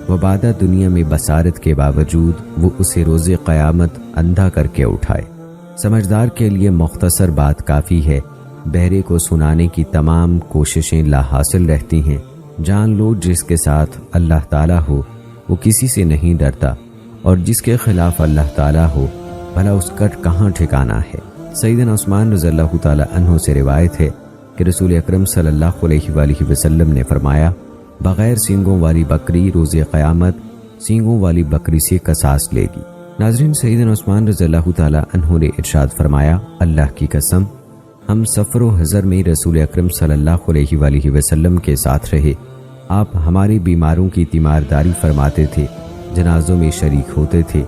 وبادہ دنیا میں بصارت کے باوجود وہ اسے روز قیامت اندھا کر کے اٹھائے۔ سمجھدار کے لیے مختصر بات کافی ہے، بہرے کو سنانے کی تمام کوششیں لا حاصل رہتی ہیں۔ جان لو جس کے ساتھ اللہ تعالیٰ ہو وہ کسی سے نہیں ڈرتا، اور جس کے خلاف اللہ تعالیٰ ہو بھلا اس کا کہاں ٹھکانہ ہے۔ سیدنا عثمان رضی اللہ تعالیٰ عنہ سے روایت ہے کہ رسول اکرم صلی اللہ علیہ وآلہ وسلم نے فرمایا، بغیر سینگوں والی بکری روز قیامت سینگوں والی بکری سے قصاص لے گی۔ ناظرین، سیدنا عثمان رضی اللہ تعالیٰ عنہ نے ارشاد فرمایا، اللہ کی قسم ہم سفر و حضر میں رسول اکرم صلی اللہ علیہ وآلہ وسلم کے ساتھ رہے۔ آپ ہمارے بیماروں کی تیمارداری فرماتے تھے، جنازوں میں شریک ہوتے تھے،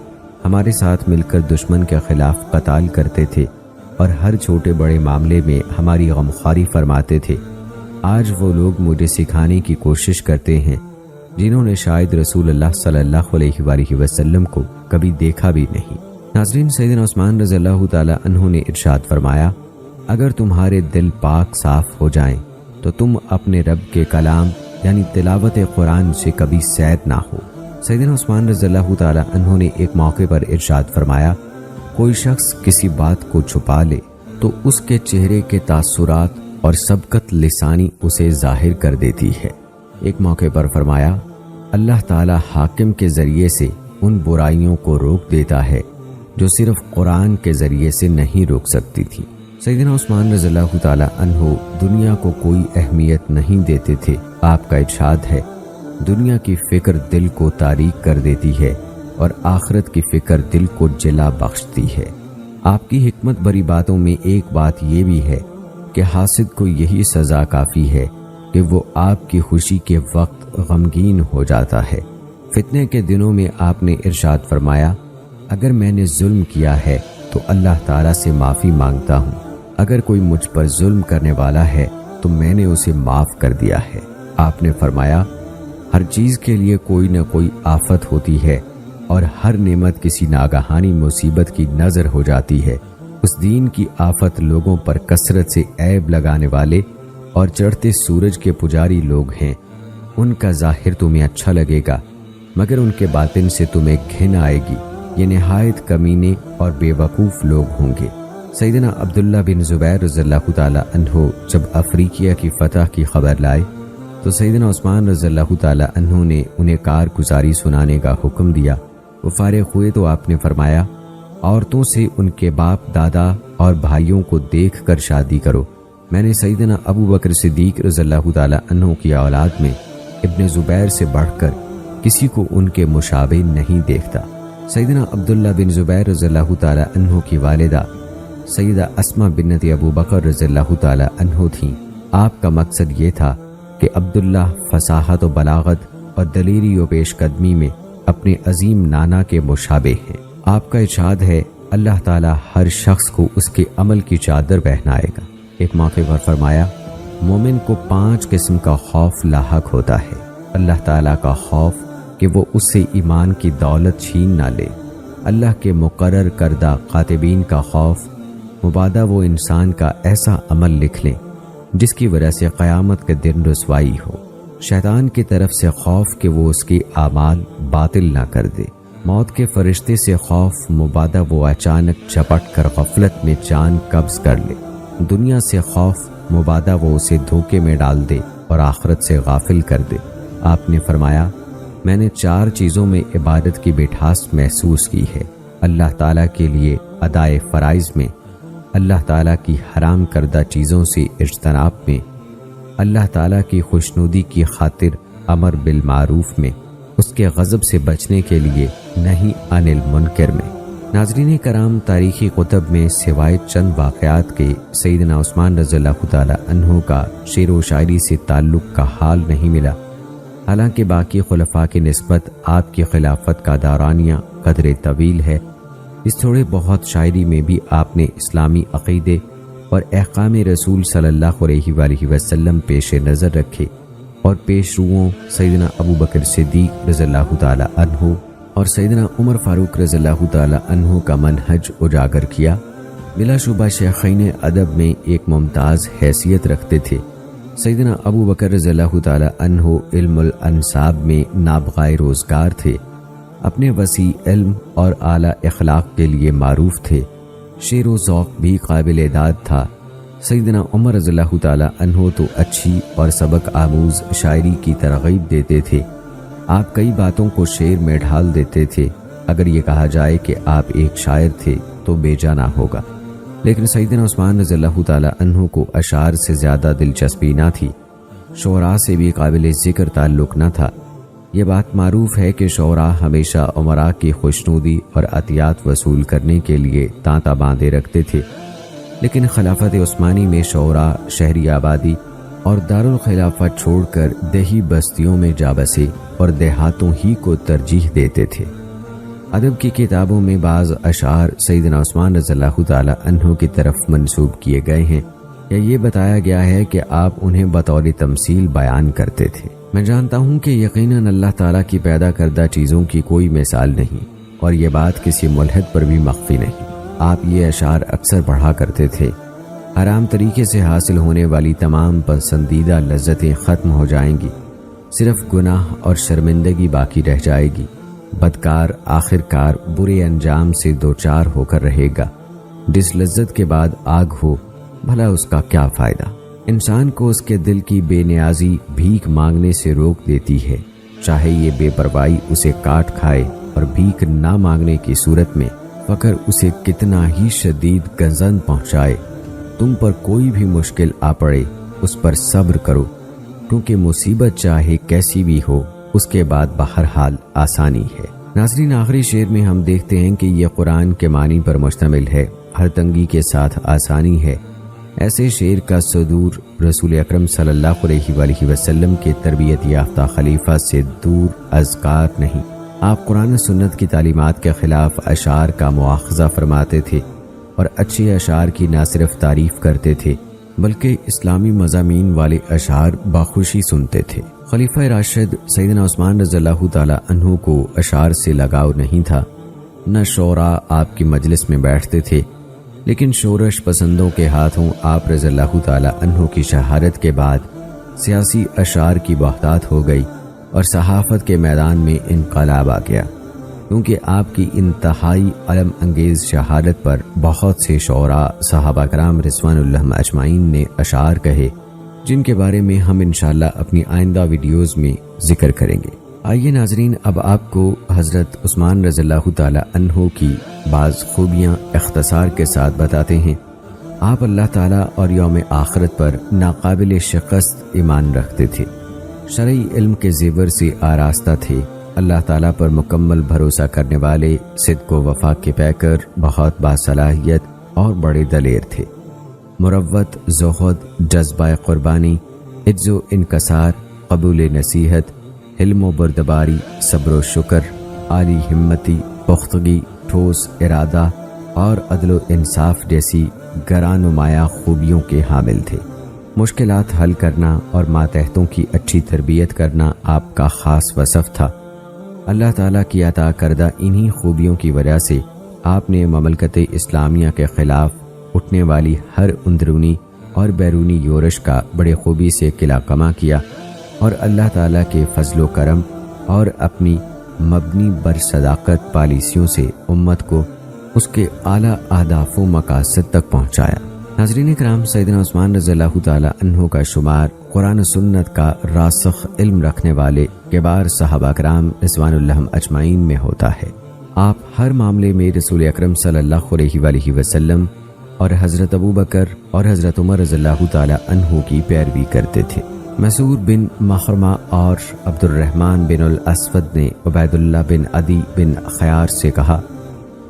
ہمارے ساتھ مل کر دشمن کے خلاف قتال کرتے تھے اور ہر چھوٹے بڑے معاملے میں ہماری غمخواری فرماتے تھے۔ آج وہ لوگ مجھے سکھانے کی کوشش کرتے ہیں جنہوں نے شاید رسول اللہ صلی اللہ علیہ وآلہ وسلم کو کبھی دیکھا بھی نہیں۔ ناظرین، سیدنا عثمان رضی اللہ تعالی عنہ نے ارشاد فرمایا، اگر تمہارے دل پاک صاف ہو جائیں تو تم اپنے رب کے کلام یعنی تلاوت قرآن سے کبھی سیر نہ ہو۔ سیدنا عثمان رضی اللہ تعالی عنہ نے ایک موقع پر ارشاد فرمایا، کوئی شخص کسی بات کو چھپا لے تو اس کے چہرے کے تاثرات اور سبقت لسانی اسے ظاہر کر دیتی ہے۔ ایک موقع پر فرمایا، اللہ تعالی حاکم کے ذریعے سے ان برائیوں کو روک دیتا ہے جو صرف قرآن کے ذریعے سے نہیں روک سکتی تھی۔ سیدنا عثمان رضی اللہ تعالی عنہ دنیا کو کوئی اہمیت نہیں دیتے تھے۔ آپ کا ارشاد ہے، دنیا کی فکر دل کو تاریک کر دیتی ہے اور آخرت کی فکر دل کو جلا بخشتی ہے۔ آپ کی حکمت بری باتوں میں ایک بات یہ بھی ہے کہ حاسد کو یہی سزا کافی ہے کہ وہ آپ کی خوشی کے وقت غمگین ہو جاتا ہے۔ فتنے کے دنوں میں آپ نے ارشاد فرمایا، اگر میں نے ظلم کیا ہے تو اللہ تعالیٰ سے معافی مانگتا ہوں، اگر کوئی مجھ پر ظلم کرنے والا ہے تو میں نے اسے معاف کر دیا ہے۔ آپ نے فرمایا، ہر چیز کے لیے کوئی نہ کوئی آفت ہوتی ہے اور ہر نعمت کسی ناگہانی مصیبت کی نظر ہو جاتی ہے۔ اس دین کی آفت لوگوں پر کثرت سے عیب لگانے والے اور چڑھتے سورج کے پجاری لوگ ہیں۔ ان کا ظاہر تمہیں اچھا لگے گا مگر ان کے باطن سے تمہیں گھن آئے گی۔ یہ نہایت کمینے اور بے وقوف لوگ ہوں گے۔ سیدنا عبداللہ بن زبیر رضی اللہ تعالی عنہ جب افریقیہ کی فتح کی خبر لائے تو سیدنا عثمان رضی اللہ تعالی عنہ نے انہیں کارگزاری سنانے کا حکم دیا۔ وہ فارغ ہوئے تو آپ نے فرمایا، عورتوں سے ان کے باپ دادا اور بھائیوں کو دیکھ کر شادی کرو۔ میں نے سیدنا ابو بکر صدیق رضی اللہ تعالی عنہ کی اولاد میں ابن زبیر سے بڑھ کر کسی کو ان کے مشابہ نہیں دیکھتا۔ سیدنا عبداللہ بن زبیر رضی اللہ تعالی عنہ کی والدہ سیدہ اسماء بنت ابو بکر رضی اللہ تعالی عنہ تھیں۔ آپ کا مقصد یہ تھا کہ عبداللہ فصاحت و بلاغت اور دلیری و پیش قدمی میں اپنے عظیم نانا کے مشابہ ہیں۔ آپ کا ارشاد ہے، اللہ تعالی ہر شخص کو اس کے عمل کی چادر پہنائے گا۔ ایک موقع پر فرمایا، مومن کو 5 قسم کا خوف لاحق ہوتا ہے۔ اللہ تعالیٰ کا خوف کہ وہ اس سے ایمان کی دولت چھین نہ لے، اللہ کے مقرر کردہ کاتبین کا خوف، مبادا وہ انسان کا ایسا عمل لکھ لیں جس کی وجہ سے قیامت کے دن رسوائی ہو، شیطان کی طرف سے خوف کہ وہ اس کی اعمال باطل نہ کر دے، موت کے فرشتے سے خوف، مبادا وہ اچانک جھپٹ کر غفلت میں جان قبض کر لے، دنیا سے خوف، مبادا وہ اسے دھوکے میں ڈال دے اور آخرت سے غافل کر دے۔ آپ نے فرمایا، میں نے 4 چیزوں میں عبادت کی مٹھاس محسوس کی ہے، اللہ تعالیٰ کے لیے ادائے فرائض میں، اللہ تعالیٰ کی حرام کردہ چیزوں سے اجتناب میں، اللہ تعالیٰ کی خوشنودی کی خاطر امر بالمعروف میں، اس کے غضب سے بچنے کے لیے نہیں عن المنکر میں۔ ناظرین کرام، تاریخی کتب میں سوائے چند واقعات کے سیدنا عثمان رضی اللہ تعالی عنہ کا شعر و شاعری سے تعلق کا حال نہیں ملا، حالانکہ باقی خلفاء کی نسبت آپ کی خلافت کا دورانیہ قدر طویل ہے۔ اس تھوڑے بہت شاعری میں بھی آپ نے اسلامی عقیدے اور احکام رسول صلی اللہ علیہ وآلہ وسلم پیش نظر رکھے اور پیش روؤں سیدنا ابو بکر صدیق رضی اللہ تعالی عنہ اور سیدنا عمر فاروق رضی اللہ تعالی عنہ کا منہج اجاگر کیا۔ بلا شبہ شیخین ادب میں ایک ممتاز حیثیت رکھتے تھے۔ سیدنا ابو بکر رضی اللہ تعالی عنہ علم الانساب میں نابغہ روزگار تھے، اپنے وسیع علم اور اعلیٰ اخلاق کے لیے معروف تھے، شعر و ذوق بھی قابل اعداد تھا۔ سیدنا عمر رضی اللہ تعالی عنہ تو اچھی اور سبق آموز شاعری کی ترغیب دیتے تھے۔ آپ کئی باتوں کو شعر میں ڈھال دیتے تھے۔ اگر یہ کہا جائے کہ آپ ایک شاعر تھے تو بے جا نہ ہوگا، لیکن سیدنا عثمان رضی اللہ تعالی عنہ کو اشعار سے زیادہ دلچسپی نہ تھی، شعراء سے بھی قابل ذکر تعلق نہ تھا۔ یہ بات معروف ہے کہ شعراء ہمیشہ امراء کی خوشنودی اور عطیات وصول کرنے کے لیے تانتا باندھے رکھتے تھے، لیکن خلافت عثمانی میں شعراء شہری آبادی اور دارالخلافت چھوڑ کر دیہی بستیوں میں جا بسے اور دیہاتوں ہی کو ترجیح دیتے تھے۔ ادب کی کتابوں میں بعض اشعار سیدنا عثمان رضی اللہ تعالی عنہ کی طرف منسوب کیے گئے ہیں یا یہ بتایا گیا ہے کہ آپ انہیں بطور تمثیل بیان کرتے تھے۔ میں جانتا ہوں کہ یقیناً اللہ تعالیٰ کی پیدا کردہ چیزوں کی کوئی مثال نہیں، اور یہ بات کسی ملحد پر بھی مخفی نہیں۔ آپ یہ اشعار اکثر پڑھا کرتے تھے۔ حرام طریقے سے حاصل ہونے والی تمام پسندیدہ لذتیں ختم ہو جائیں گی، صرف گناہ اور شرمندگی باقی رہ جائے گی۔ بدکار آخرکار برے انجام سے دوچار ہو کر رہے گا۔ جس لذت کے بعد آگ ہو، بھلا اس کا کیا فائدہ؟ انسان کو اس کے دل کی بے نیازی بھیک مانگنے سے روک دیتی ہے، چاہے یہ بے پرواہی اسے کاٹ کھائے، اور بھیک نہ مانگنے کی صورت میں فقر اسے کتنا ہی شدید گزند پہنچائے۔ تم پر کوئی بھی مشکل آ پڑے، اس پر صبر کرو، کیونکہ مصیبت چاہے کیسی بھی ہو، اس کے بعد بہرحال آسانی ہے۔ ناظرین، آخری شعر میں ہم دیکھتے ہیں کہ یہ قرآن کے معنی پر مشتمل ہے، ہر تنگی کے ساتھ آسانی ہے۔ ایسے شعر کا صدور رسول اکرم صلی اللہ علیہ وآلہ وسلم کے تربیت یافتہ خلیفہ سے دور ازگار نہیں۔ آپ قرآن و سنت کی تعلیمات کے خلاف اشعار کا مواخذہ فرماتے تھے اور اچھے اشعار کی نہ صرف تعریف کرتے تھے بلکہ اسلامی مضامین والے اشعار بخوشی سنتے تھے۔ خلیفہ راشد سیدنا عثمان رضی اللہ تعالی عنہ کو اشعار سے لگاؤ نہیں تھا، نہ شعراء آپ کی مجلس میں بیٹھتے تھے، لیکن شورش پسندوں کے ہاتھوں آپ رضی اللہ تعالی عنہ کی شہادت کے بعد سیاسی اشعار کی بہتات ہو گئی اور صحافت کے میدان میں انقلاب آ گیا، کیونکہ آپ کی انتہائی علم انگیز شہادت پر بہت سے شعراء صحابہ کرام رضوان اللہ اجمعین نے اشعار کہے، جن کے بارے میں ہم انشاءاللہ اپنی آئندہ ویڈیوز میں ذکر کریں گے۔ آئیے ناظرین، اب آپ کو حضرت عثمان رضی اللہ تعالی عنہ کی بعض خوبیاں اختصار کے ساتھ بتاتے ہیں۔ آپ اللہ تعالیٰ اور یوم آخرت پر ناقابل شکست ایمان رکھتے تھے، شرعی علم کے زیور سے آراستہ تھے، اللہ تعالیٰ پر مکمل بھروسہ کرنے والے، صدق و وفا کے پیکر، بہت باصلاحیت اور بڑے دلیر تھے۔ مروت، زہد، جذبہ قربانی، عجز و انکسار، قبول نصیحت، حلم و بردباری، صبر و شکر، عالی ہمتی، پختگی، ٹھوس ارادہ اور عدل و انصاف جیسی گراں نمایاں خوبیوں کے حامل تھے۔ مشکلات حل کرنا اور ماتحتوں کی اچھی تربیت کرنا آپ کا خاص وصف تھا۔ اللہ تعالیٰ کی عطا کردہ انہی خوبیوں کی وجہ سے آپ نے مملکت اسلامیہ کے خلاف اٹھنے والی ہر اندرونی اور بیرونی یورش کا بڑے خوبی سے قلع کما کیا، اور اللہ تعالیٰ کے فضل و کرم اور اپنی مبنی بر صداقت پالیسیوں سے امت کو اس کے اعلیٰ اہداف و مقاصد تک پہنچایا۔ ناظرین کرام، سیدنا عثمان رضی اللہ تعالی عنہ کا شمار قرآن و سنت کا راسخ علم رکھنے والے کبار صحابہ کرام رضوان اللہ اجمعین میں ہوتا ہے۔ آپ ہر معاملے میں رسول اکرم صلی اللہ علیہ وآلہ وسلم اور حضرت ابو بکر اور حضرت عمر رضی اللہ تعالی عنہ کی پیروی کرتے تھے۔ مسعود بن مخرمہ اور عبد الرحمن بن الاسود نے عبید اللہ بن عدی بن خیار سے کہا،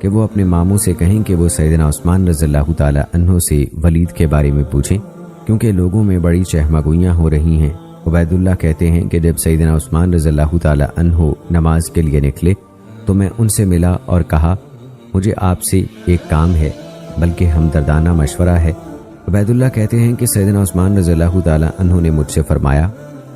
کہ وہ اپنے ماموں سے کہیں کہ وہ سیدنا عثمان رضی اللہ تعالی عنہ سے ولید کے بارے میں پوچھیں، کیونکہ لوگوں میں بڑی چہمگوئیاں ہو رہی ہیں۔ عبید اللہ کہتے ہیں کہ جب سیدنا عثمان رضی اللہ تعالی عنہ نماز کے لیے نکلے تو میں ان سے ملا اور کہا، مجھے آپ سے ایک کام ہے، بلکہ ہمدردانہ مشورہ ہے۔ عبید اللہ کہتے ہیں کہ سیدنا عثمان رضی اللہ تعالی عنہ نے مجھ سے فرمایا،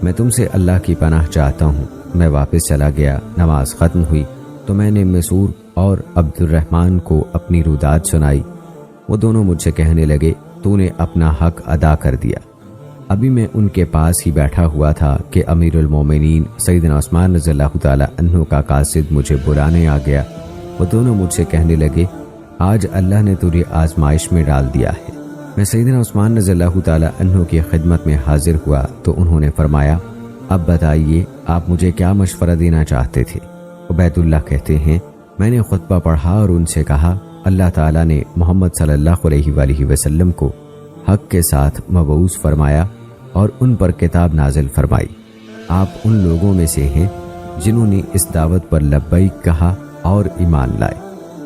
میں تم سے اللہ کی پناہ چاہتا ہوں۔ میں واپس چلا گیا، نماز ختم ہوئی تو میں نے مسور اور عبد الرحمن کو اپنی روداد سنائی۔ وہ دونوں مجھ سے کہنے لگے، تو نے اپنا حق ادا کر دیا۔ ابھی میں ان کے پاس ہی بیٹھا ہوا تھا کہ امیر المومنین سیدنا عثمان رضی اللہ تعالی عنہ کا قاصد مجھے بلانے آ گیا۔ وہ دونوں مجھ سے کہنے لگے، آج اللہ نے تجھے آزمائش میں ڈال دیا ہے۔ میں سیدنا عثمان رضی اللہ تعالی عنہ کی خدمت میں حاضر ہوا تو انہوں نے فرمایا، اب بتائیے آپ مجھے کیا مشورہ دینا چاہتے تھے؟ عبید اللہ کہتے ہیں، میں نے خطبہ پڑھا اور ان سے کہا، اللہ تعالیٰ نے محمد صلی اللہ علیہ وآلہ وسلم کو حق کے ساتھ مبعوث فرمایا اور ان پر کتاب نازل فرمائی۔ آپ ان لوگوں میں سے ہیں جنہوں نے اس دعوت پر لبیک کہا اور ایمان لائے۔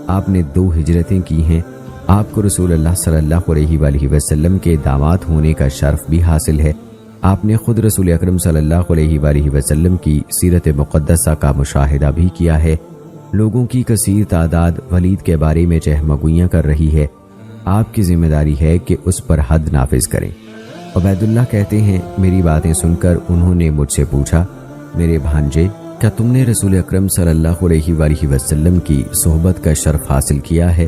آپ نے 2 ہجرتیں کی ہیں، آپ کو رسول اللہ صلی اللہ علیہ وآلہ وسلم کے داماد ہونے کا شرف بھی حاصل ہے۔ آپ نے خود رسول اکرم صلی اللہ علیہ وآلہ وسلم کی سیرت مقدسہ کا مشاہدہ بھی کیا ہے۔ لوگوں کی کثیر تعداد ولید کے بارے میں چہمگوئیاں کر رہی ہے، آپ کی ذمہ داری ہے کہ اس پر حد نافذ کریں۔ عبید اللہ کہتے ہیں، میری باتیں سن کر انہوں نے مجھ سے پوچھا، میرے بھانجے، کیا تم نے رسول اکرم صلی اللہ علیہ وآلہ وسلم کی صحبت کا شرف حاصل کیا ہے؟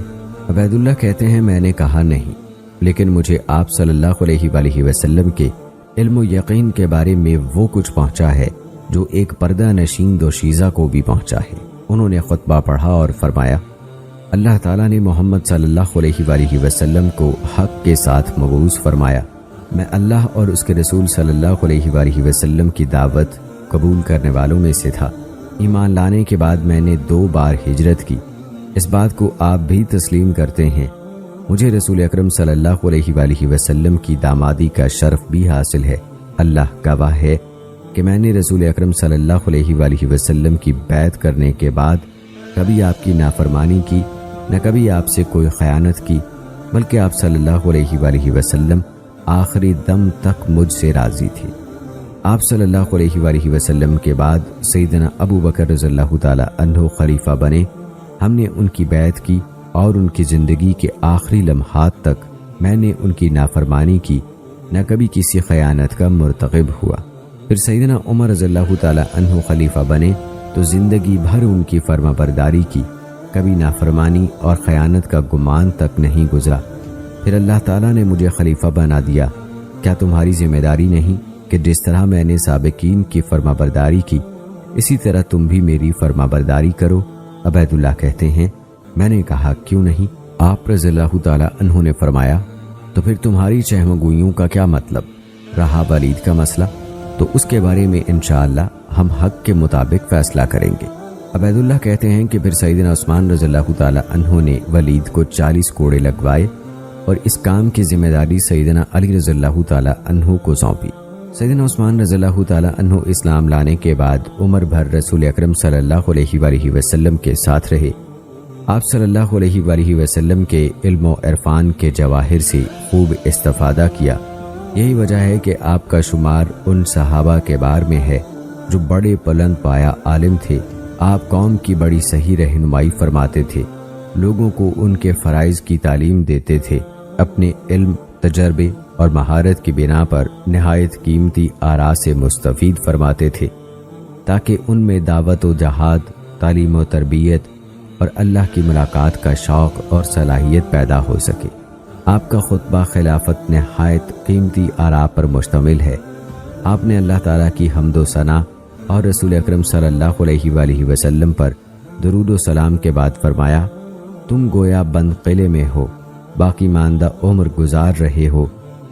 عبید اللہ کہتے ہیں، میں نے کہا نہیں، لیکن مجھے آپ صلی اللہ علیہ وآلہ وسلم کے علم و یقین کے بارے میں وہ کچھ پہنچا ہے جو ایک پردہ نشین دوشیزہ کو بھی پہنچا ہے۔ انہوں نے خطبہ پڑھا اور فرمایا، اللہ تعالیٰ نے محمد صلی اللہ علیہ وآلہ وسلم کو حق کے ساتھ مبعوث فرمایا۔ میں اللہ اور اس کے رسول صلی اللہ علیہ وآلہ وسلم کی دعوت قبول کرنے والوں میں سے تھا۔ ایمان لانے کے بعد میں نے 2 بار ہجرت کی، اس بات کو آپ بھی تسلیم کرتے ہیں۔ مجھے رسول اکرم صلی اللہ علیہ وآلہ وسلم کی دامادی کا شرف بھی حاصل ہے۔ اللہ گواہ ہے کہ میں نے رسول اکرم صلی اللہ علیہ وآلہ وسلم کی بیعت کرنے کے بعد کبھی آپ کی نافرمانی کی، نہ کبھی آپ سے کوئی خیانت کی، بلکہ آپ صلی اللہ علیہ وآلہ وسلم آخری دم تک مجھ سے راضی تھی۔ آپ صلی اللہ علیہ وآلہ وسلم کے بعد سیدنا ابو بکر رضی اللہ تعالی عنہ خلیفہ بنے۔ ہم نے ان کی بیعت کی اور ان کی زندگی کے آخری لمحات تک میں نے ان کی نافرمانی کی، نہ کبھی کسی خیانت کا مرتکب ہوا۔ پھر سیدنا عمر رضی اللہ تعالی عنہ خلیفہ بنے تو زندگی بھر ان کی فرما برداری کی، کبھی نافرمانی اور خیانت کا گمان تک نہیں گزرا۔ پھر اللہ تعالیٰ نے مجھے خلیفہ بنا دیا۔ کیا تمہاری ذمہ داری نہیں کہ جس طرح میں نے سابقین کی فرما برداری کی، اسی طرح تم بھی میری فرما برداری کرو؟ عبید اللہ کہتے ہیں، میں نے کہا، کیوں نہیں؟ آپ رضی اللہ تعالیٰ عنہ نے فرمایا، تو پھر تمہاری چہمگوئیوں کا کیا مطلب رہا؟ ولید کا مسئلہ تو اس کے بارے میں انشاءاللہ ہم حق کے مطابق فیصلہ کریں گے۔ عبید اللہ کہتے ہیں کہ پھر سیدنا عثمان رضی اللہ تعالی عنہ نے ولید کو 40 کوڑے لگوائے اور اس کام کی ذمہ داری سیدنا علی رضی اللہ تعالی عنہ کو سونپی۔ سیدنا عثمان رضی اللہ تعالی عنہ اسلام لانے کے بعد عمر بھر رسول اکرم صلی اللہ علیہ وآلہ وسلم کے ساتھ رہے۔ آپ صلی اللہ علیہ وآلہ وسلم کے علم و عرفان کے جواہر سے خوب استفادہ کیا۔ یہی وجہ ہے کہ آپ کا شمار ان صحابہ کے بار میں ہے جو بڑے بلند پایا عالم تھے۔ آپ قوم کی بڑی صحیح رہنمائی فرماتے تھے، لوگوں کو ان کے فرائض کی تعلیم دیتے تھے، اپنے علم، تجربے اور مہارت کی بنا پر نہایت قیمتی آراء سے مستفید فرماتے تھے تاکہ ان میں دعوت و جہاد، تعلیم و تربیت اور اللہ کی ملاقات کا شوق اور صلاحیت پیدا ہو سکے۔ آپ کا خطبہ خلافت نہایت قیمتی آراء پر مشتمل ہے۔ آپ نے اللہ تعالیٰ کی حمد و ثنا اور رسول اکرم صلی اللہ علیہ وآلہ وسلم پر درود و سلام کے بعد فرمایا، تم گویا بند قلعے میں ہو، باقی ماندہ عمر گزار رہے ہو،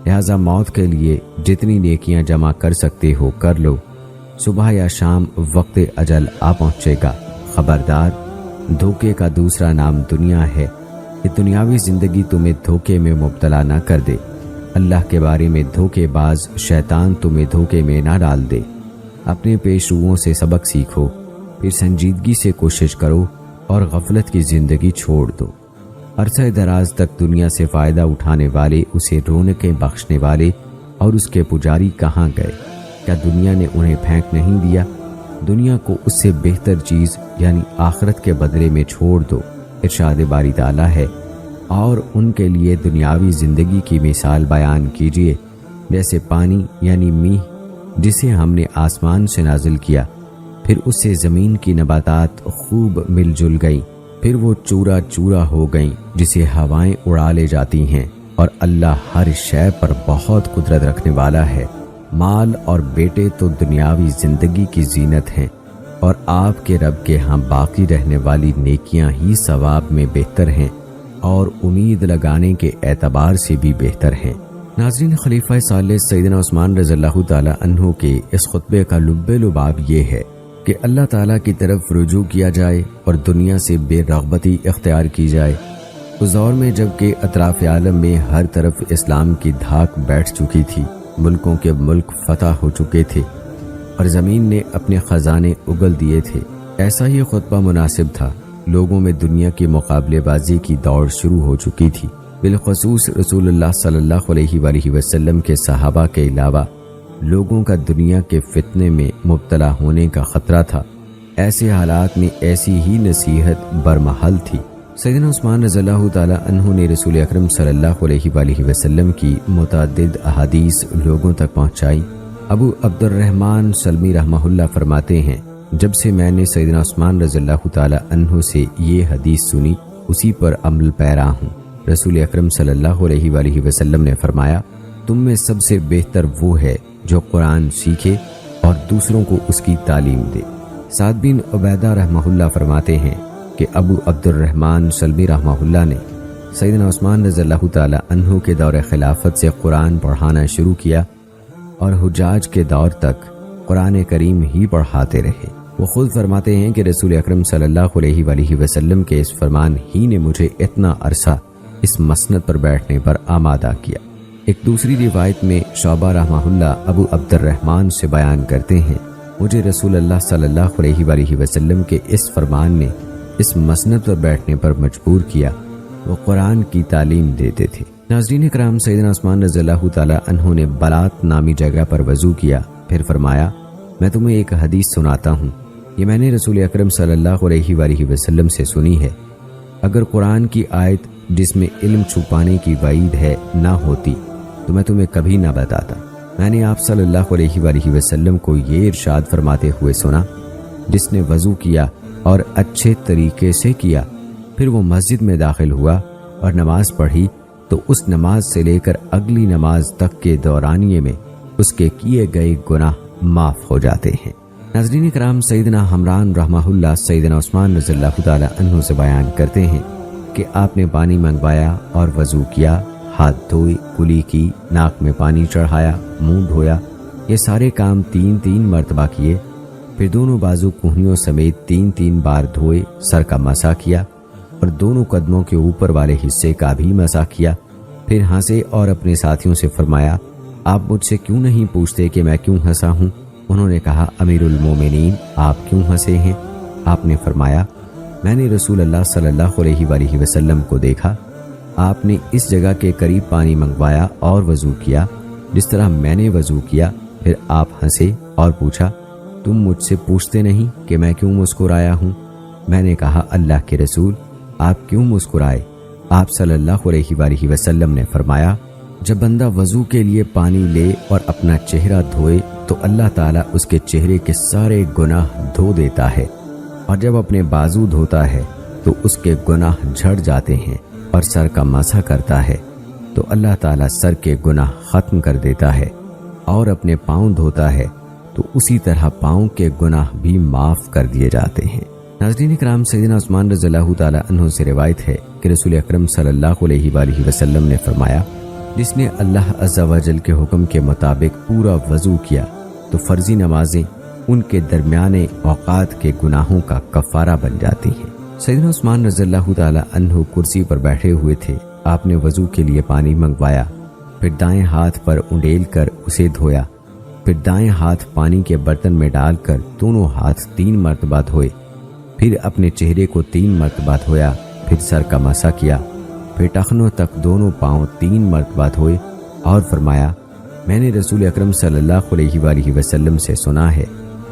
لہذا موت کے لیے جتنی نیکیاں جمع کر سکتے ہو کر لو، صبح یا شام وقت اجل آ پہنچے گا۔ خبردار، دھوکے کا دوسرا نام دنیا ہے، کہ دنیاوی زندگی تمہیں دھوکے میں مبتلا نہ کر دے۔ اللہ کے بارے میں دھوکے باز شیطان تمہیں دھوکے میں نہ ڈال دے۔ اپنے پیش روؤں سے سبق سیکھو، پھر سنجیدگی سے کوشش کرو اور غفلت کی زندگی چھوڑ دو۔ عرصہ دراز تک دنیا سے فائدہ اٹھانے والے، اسے رونقیں بخشنے والے اور اس کے پجاری کہاں گئے؟ کیا دنیا نے انہیں پھینک نہیں دیا؟ دنیا کو اس سے بہتر چیز یعنی آخرت کے بدلے میں چھوڑ دو۔ ارشاد باری تعالیٰ ہے، اور ان کے لیے دنیاوی زندگی کی مثال بیان کیجیے، جیسے پانی یعنی میہ جسے ہم نے آسمان سے نازل کیا، پھر اس سے زمین کی نباتات خوب مل جل گئیں، پھر وہ چورا چورا ہو گئیں جسے ہوائیں اڑا لے جاتی ہیں، اور اللہ ہر شے پر بہت قدرت رکھنے والا ہے۔ مال اور بیٹے تو دنیاوی زندگی کی زینت ہیں، اور آپ کے رب کے ہاں باقی رہنے والی نیکیاں ہی ثواب میں بہتر ہیں اور امید لگانے کے اعتبار سے بھی بہتر ہیں۔ ناظرین، خلیفہ ثالث سیدنا عثمان رضی اللہ تعالی عنہ کے اس خطبے کا لب لباب یہ ہے کہ اللہ تعالیٰ کی طرف رجوع کیا جائے اور دنیا سے بے رغبتی اختیار کی جائے۔ اس دور میں جب کہ اطراف عالم میں ہر طرف اسلام کی دھاک بیٹھ چکی تھی، ملکوں کے ملک فتح ہو چکے تھے اور زمین نے اپنے خزانے اگل دیے تھے، ایسا ہی خطبہ مناسب تھا۔ لوگوں میں دنیا کی مقابلے بازی کی دوڑ شروع ہو چکی تھی، بالخصوص رسول اللہ صلی اللہ علیہ وآلہ وسلم کے صحابہ کے علاوہ لوگوں کا دنیا کے فتنے میں مبتلا ہونے کا خطرہ تھا۔ ایسے حالات میں ایسی ہی نصیحت برمحل تھی۔ سیدنا عثمان رضی اللہ تعالی عنہ نے رسول اکرم صلی اللہ علیہ وآلہ وسلم کی متعدد احادیث لوگوں تک پہنچائی۔ ابو عبد الرحمن سلمی رحمہ اللہ فرماتے ہیں، جب سے میں نے سیدنا عثمان رضی اللہ تعالی عنہ سے یہ حدیث سنی، اسی پر عمل پیرا ہوں۔ رسول اکرم صلی اللہ علیہ وآلہ وسلم نے فرمایا، تم میں سب سے بہتر وہ ہے جو قرآن سیکھے اور دوسروں کو اس کی تعلیم دے۔ سعد بن عبیدہ رحمہ اللہ فرماتے ہیں کہ ابو عبد الرحمن سلمی رحمہ اللہ نے سیدنا عثمان رضی اللہ تعالی عنہ کے دور خلافت سے قرآن پڑھانا شروع کیا اور حجاج کے دور تک قرآن کریم ہی پڑھاتے رہے۔ وہ خود فرماتے ہیں کہ رسول اکرم صلی اللہ علیہ وآلہ وسلم کے اس فرمان ہی نے مجھے اتنا عرصہ اس مسند پر بیٹھنے پر آمادہ کیا۔ ایک دوسری روایت میں شعبہ رحمہ اللہ ابو عبد الرحمن سے بیان کرتے ہیں، مجھے رسول اللہ صلی اللہ علیہ وآلہ وسلم کے اس فرمان نے اس مسند پر بیٹھنے پر مجبور کیا۔ وہ قرآن کی تعلیم دیتے تھے۔ ناظرین کرام، سیدنا عثمان رضی اللہ تعالی عنہ نے بلات نامی جگہ پر وضو کیا، پھر فرمایا، میں تمہیں ایک حدیث سناتا ہوں، یہ میں نے رسول اکرم صلی اللہ علیہ وآلہ وسلم سے سنی ہے۔ اگر قرآن کی آیت جس میں علم چھپانے کی وعید ہے نہ ہوتی تو میں تمہیں کبھی نہ بتاتا۔ میں نے آپ صلی اللہ علیہ وآلہ وسلم کو یہ ارشاد فرماتے ہوئے سنا، جس نے وضو کیا اور اچھے طریقے سے کیا، پھر وہ مسجد میں داخل ہوا اور نماز پڑھی تو اس نماز سے لے کر اگلی نماز تک کے دورانیے میں اس کے کیے گئے گناہ معاف ہو جاتے ہیں۔ ناظرین کرام، سیدنا حمران رحمہ اللہ سیدنا عثمان رضی اللہ تعالی عنہ سے بیان کرتے ہیں کہ آپ نے پانی منگوایا اور وضو کیا، ہاتھ دھوئے، کلی کی، ناک میں پانی چڑھایا، منہ دھویا، یہ سارے کام 3 مرتبہ کیے، پھر دونوں بازو کوہنیوں سمیت 3 بار دھوئے، سر کا مسح کیا اور دونوں قدموں کے اوپر والے حصے کا بھی مسح کیا، پھر ہنسے اور اپنے ساتھیوں سے فرمایا، آپ مجھ سے کیوں نہیں پوچھتے کہ میں کیوں ہنسا ہوں؟ انہوں نے کہا، امیر المومنین، آپ کیوں ہنسے ہیں؟ آپ نے فرمایا، میں نے رسول اللہ صلی اللہ علیہ وآلہ وسلم کو دیکھا، آپ نے اس جگہ کے قریب پانی منگوایا اور وضو کیا جس طرح میں نے وضو کیا، پھر آپ ہنسے اور پوچھا، تم مجھ سے پوچھتے نہیں کہ میں کیوں مسکرایا ہوں؟ میں نے کہا، اللہ کے رسول، آپ کیوں مسکرائے؟ آپ صلی اللہ علیہ وآلہ وسلم نے فرمایا، جب بندہ وضو کے لیے پانی لے اور اپنا چہرہ دھوئے تو اللہ تعالیٰ اس کے چہرے کے سارے گناہ دھو دیتا ہے، اور جب اپنے بازو دھوتا ہے تو اس کے گناہ جھڑ جاتے ہیں، اور سر کا مسح کرتا ہے تو اللہ تعالیٰ سر کے گناہ ختم کر دیتا ہے، اور اپنے پاؤں دھوتا ہے تو اسی طرح پاؤں کے گناہ بھی معاف کر دیے جاتے ہیں۔ ناظرین کرام، سیدنا عثمان رضی اللہ تعالی عنہ سے روایت ہے کہ رسول اکرم صلی اللہ علیہ وآلہ وسلم نے فرمایا، جس نے اللہ عز و جل کے حکم کے مطابق پورا وضو کیا تو فرضی نمازیں ان کے درمیانے اوقات کے گناہوں کا کفارہ بن جاتی ہیں۔ سیدنا عثمان رضی اللہ تعالی عنہ کرسی پر بیٹھے ہوئے تھے، آپ نے وضو کے لیے پانی منگوایا، پھر دائیں ہاتھ پر انڈیل کر اسے دھویا، پھر دائیں ہاتھ پانی کے برتن میں ڈال کر دونوں ہاتھ 3 مرتبہ دھوئے، پھر اپنے چہرے کو 3 مرتبہ دھویا، پھر سر کا مسح کیا، پھر ٹخنوں تک دونوں پاؤں 3 مرتبہ دھوئے اور فرمایا، میں نے رسول اکرم صلی اللہ علیہ وآلہ وسلم سے سنا ہے،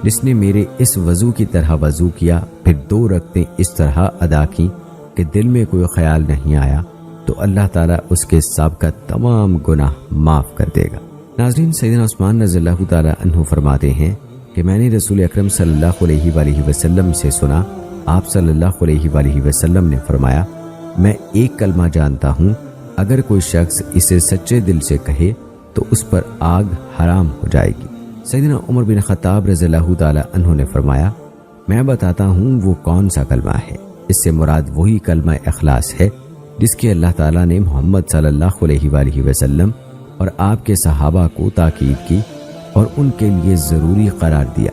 جس نے میرے اس وضو کی طرح وضو کیا، پھر 2 رکعتیں اس طرح ادا کی کہ دل میں کوئی خیال نہیں آیا، تو اللہ تعالیٰ اس کے سابقہ تمام گناہ معاف کر دے گا۔ ناظرین، سیدنا عثمان رضی اللہ تعالیٰ عنہ فرماتے ہیں کہ میں نے رسول اکرم صلی اللہ علیہ وآلہ وسلم سے سنا، آپ صلی اللہ علیہ وآلہ وسلم نے فرمایا، میں ایک کلمہ جانتا ہوں، اگر کوئی شخص اسے سچے دل سے کہے تو اس پر آگ حرام ہو جائے گی۔ سیدنا عمر بن خطاب رضی اللہ تعالیٰ عنہ نے فرمایا، میں بتاتا ہوں وہ کون سا کلمہ ہے۔ اس سے مراد وہی کلمہ اخلاص ہے جس کی اللہ تعالیٰ نے محمد صلی اللہ علیہ وآلہ وسلم اور آپ کے صحابہ کو تاکید کی اور ان کے لیے ضروری قرار دیا۔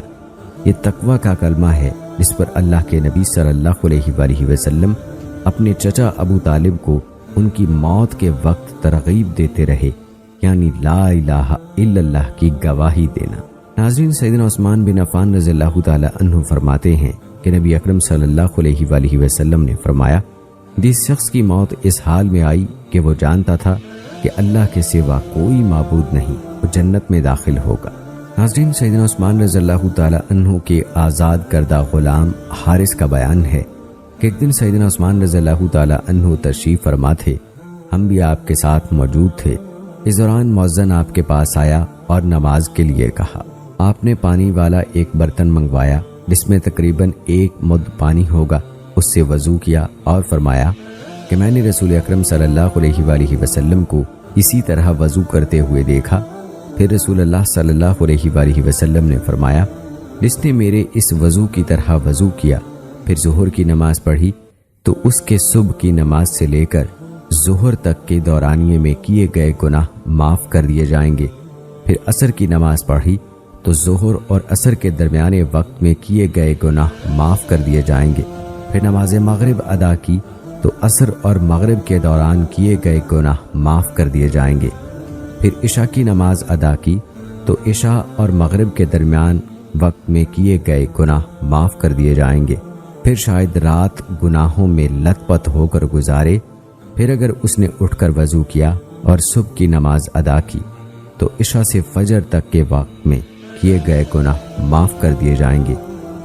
یہ تقوی کا کلمہ ہے جس پر اللہ کے نبی صلی اللہ علیہ وآلہ وسلم اپنے چچا ابو طالب کو ان کی موت کے وقت ترغیب دیتے رہے، یعنی لا الہ الا اللہ کی گواہی دینا۔ ناظرین، سیدنا عثمان بن عفان رضی اللہ تعالی عنہ فرماتے ہیں کہ نبی اکرم صلی اللہ علیہ وآلہ وسلم نے فرمایا، جس شخص کی موت اس حال میں آئی کہ وہ جانتا تھا کہ اللہ کے سوا کوئی معبود نہیں، وہ جنت میں داخل ہوگا۔ ناظرین، سیدنا عثمان رضی اللہ تعالی عنہ کے آزاد کردہ غلام حارث کا بیان ہے کہ ایک دن سیدنا عثمان رضی اللہ تعالی عنہ تشریف فرما تھے، ہم بھی آپ کے ساتھ موجود تھے۔ اس دوران مؤذن آپ کے پاس آیا اور نماز کے لیے کہا۔ آپ نے پانی والا ایک برتن منگوایا جس میں تقریباً 1 مد پانی ہوگا، اس سے وضو کیا اور فرمایا کہ میں نے رسول اکرم صلی اللہ علیہ وآلہ وسلم کو اسی طرح وضو کرتے ہوئے دیکھا۔ پھر رسول اللہ صلی اللہ علیہ وآلہ وسلم نے فرمایا، جس نے میرے اس وضو کی طرح وضو کیا، پھر ظہر کی نماز پڑھی تو اس کے صبح کی نماز سے لے کر ظہر تک کے دورانیے میں کیے گئے گناہ معاف کر دیے جائیں گے۔ پھر عصر کی نماز پڑھی تو ظہر اور عصر کے درمیانے وقت میں کیے گئے گناہ معاف کر دیے جائیں گے۔ پھر نماز مغرب ادا کی تو عصر اور مغرب کے دوران کیے گئے گناہ معاف کر دیے جائیں گے۔ پھر عشاء کی نماز ادا کی تو عشاء اور مغرب کے درمیان وقت میں کیے گئے گناہ معاف کر دیے جائیں گے۔ پھر شاید رات گناہوں میں لت پت ہو کر گزارے، پھر اگر اس نے اٹھ کر وضو کیا اور صبح کی نماز ادا کی تو عشاء سے فجر تک کے وقت میں کیے گئے گناہ معاف کر دیے جائیں گے۔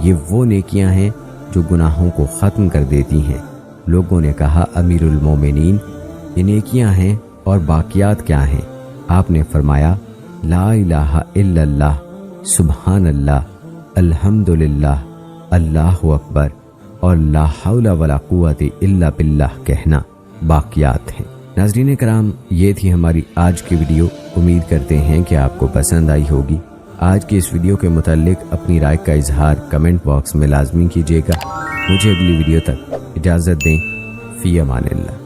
یہ وہ نیکیاں ہیں جو گناہوں کو ختم کر دیتی ہیں۔ لوگوں نے کہا، امیر المومنین، یہ نیکیاں ہیں اور باقیات کیا ہیں؟ آپ نے فرمایا، لا الہ الا اللہ، سبحان اللہ، الحمدللہ، اللہ اکبر اور لا حول ولا قوت الا باللہ کہنا باقیات ہیں۔ ناظرین کرام، یہ تھی ہماری آج کی ویڈیو۔ امید کرتے ہیں کہ آپ کو پسند آئی ہوگی۔ آج کی اس ویڈیو کے متعلق اپنی رائے کا اظہار کمنٹ باکس میں لازمی کیجیے گا۔ مجھے اگلی ویڈیو تک اجازت دیں۔ فی امان اللہ۔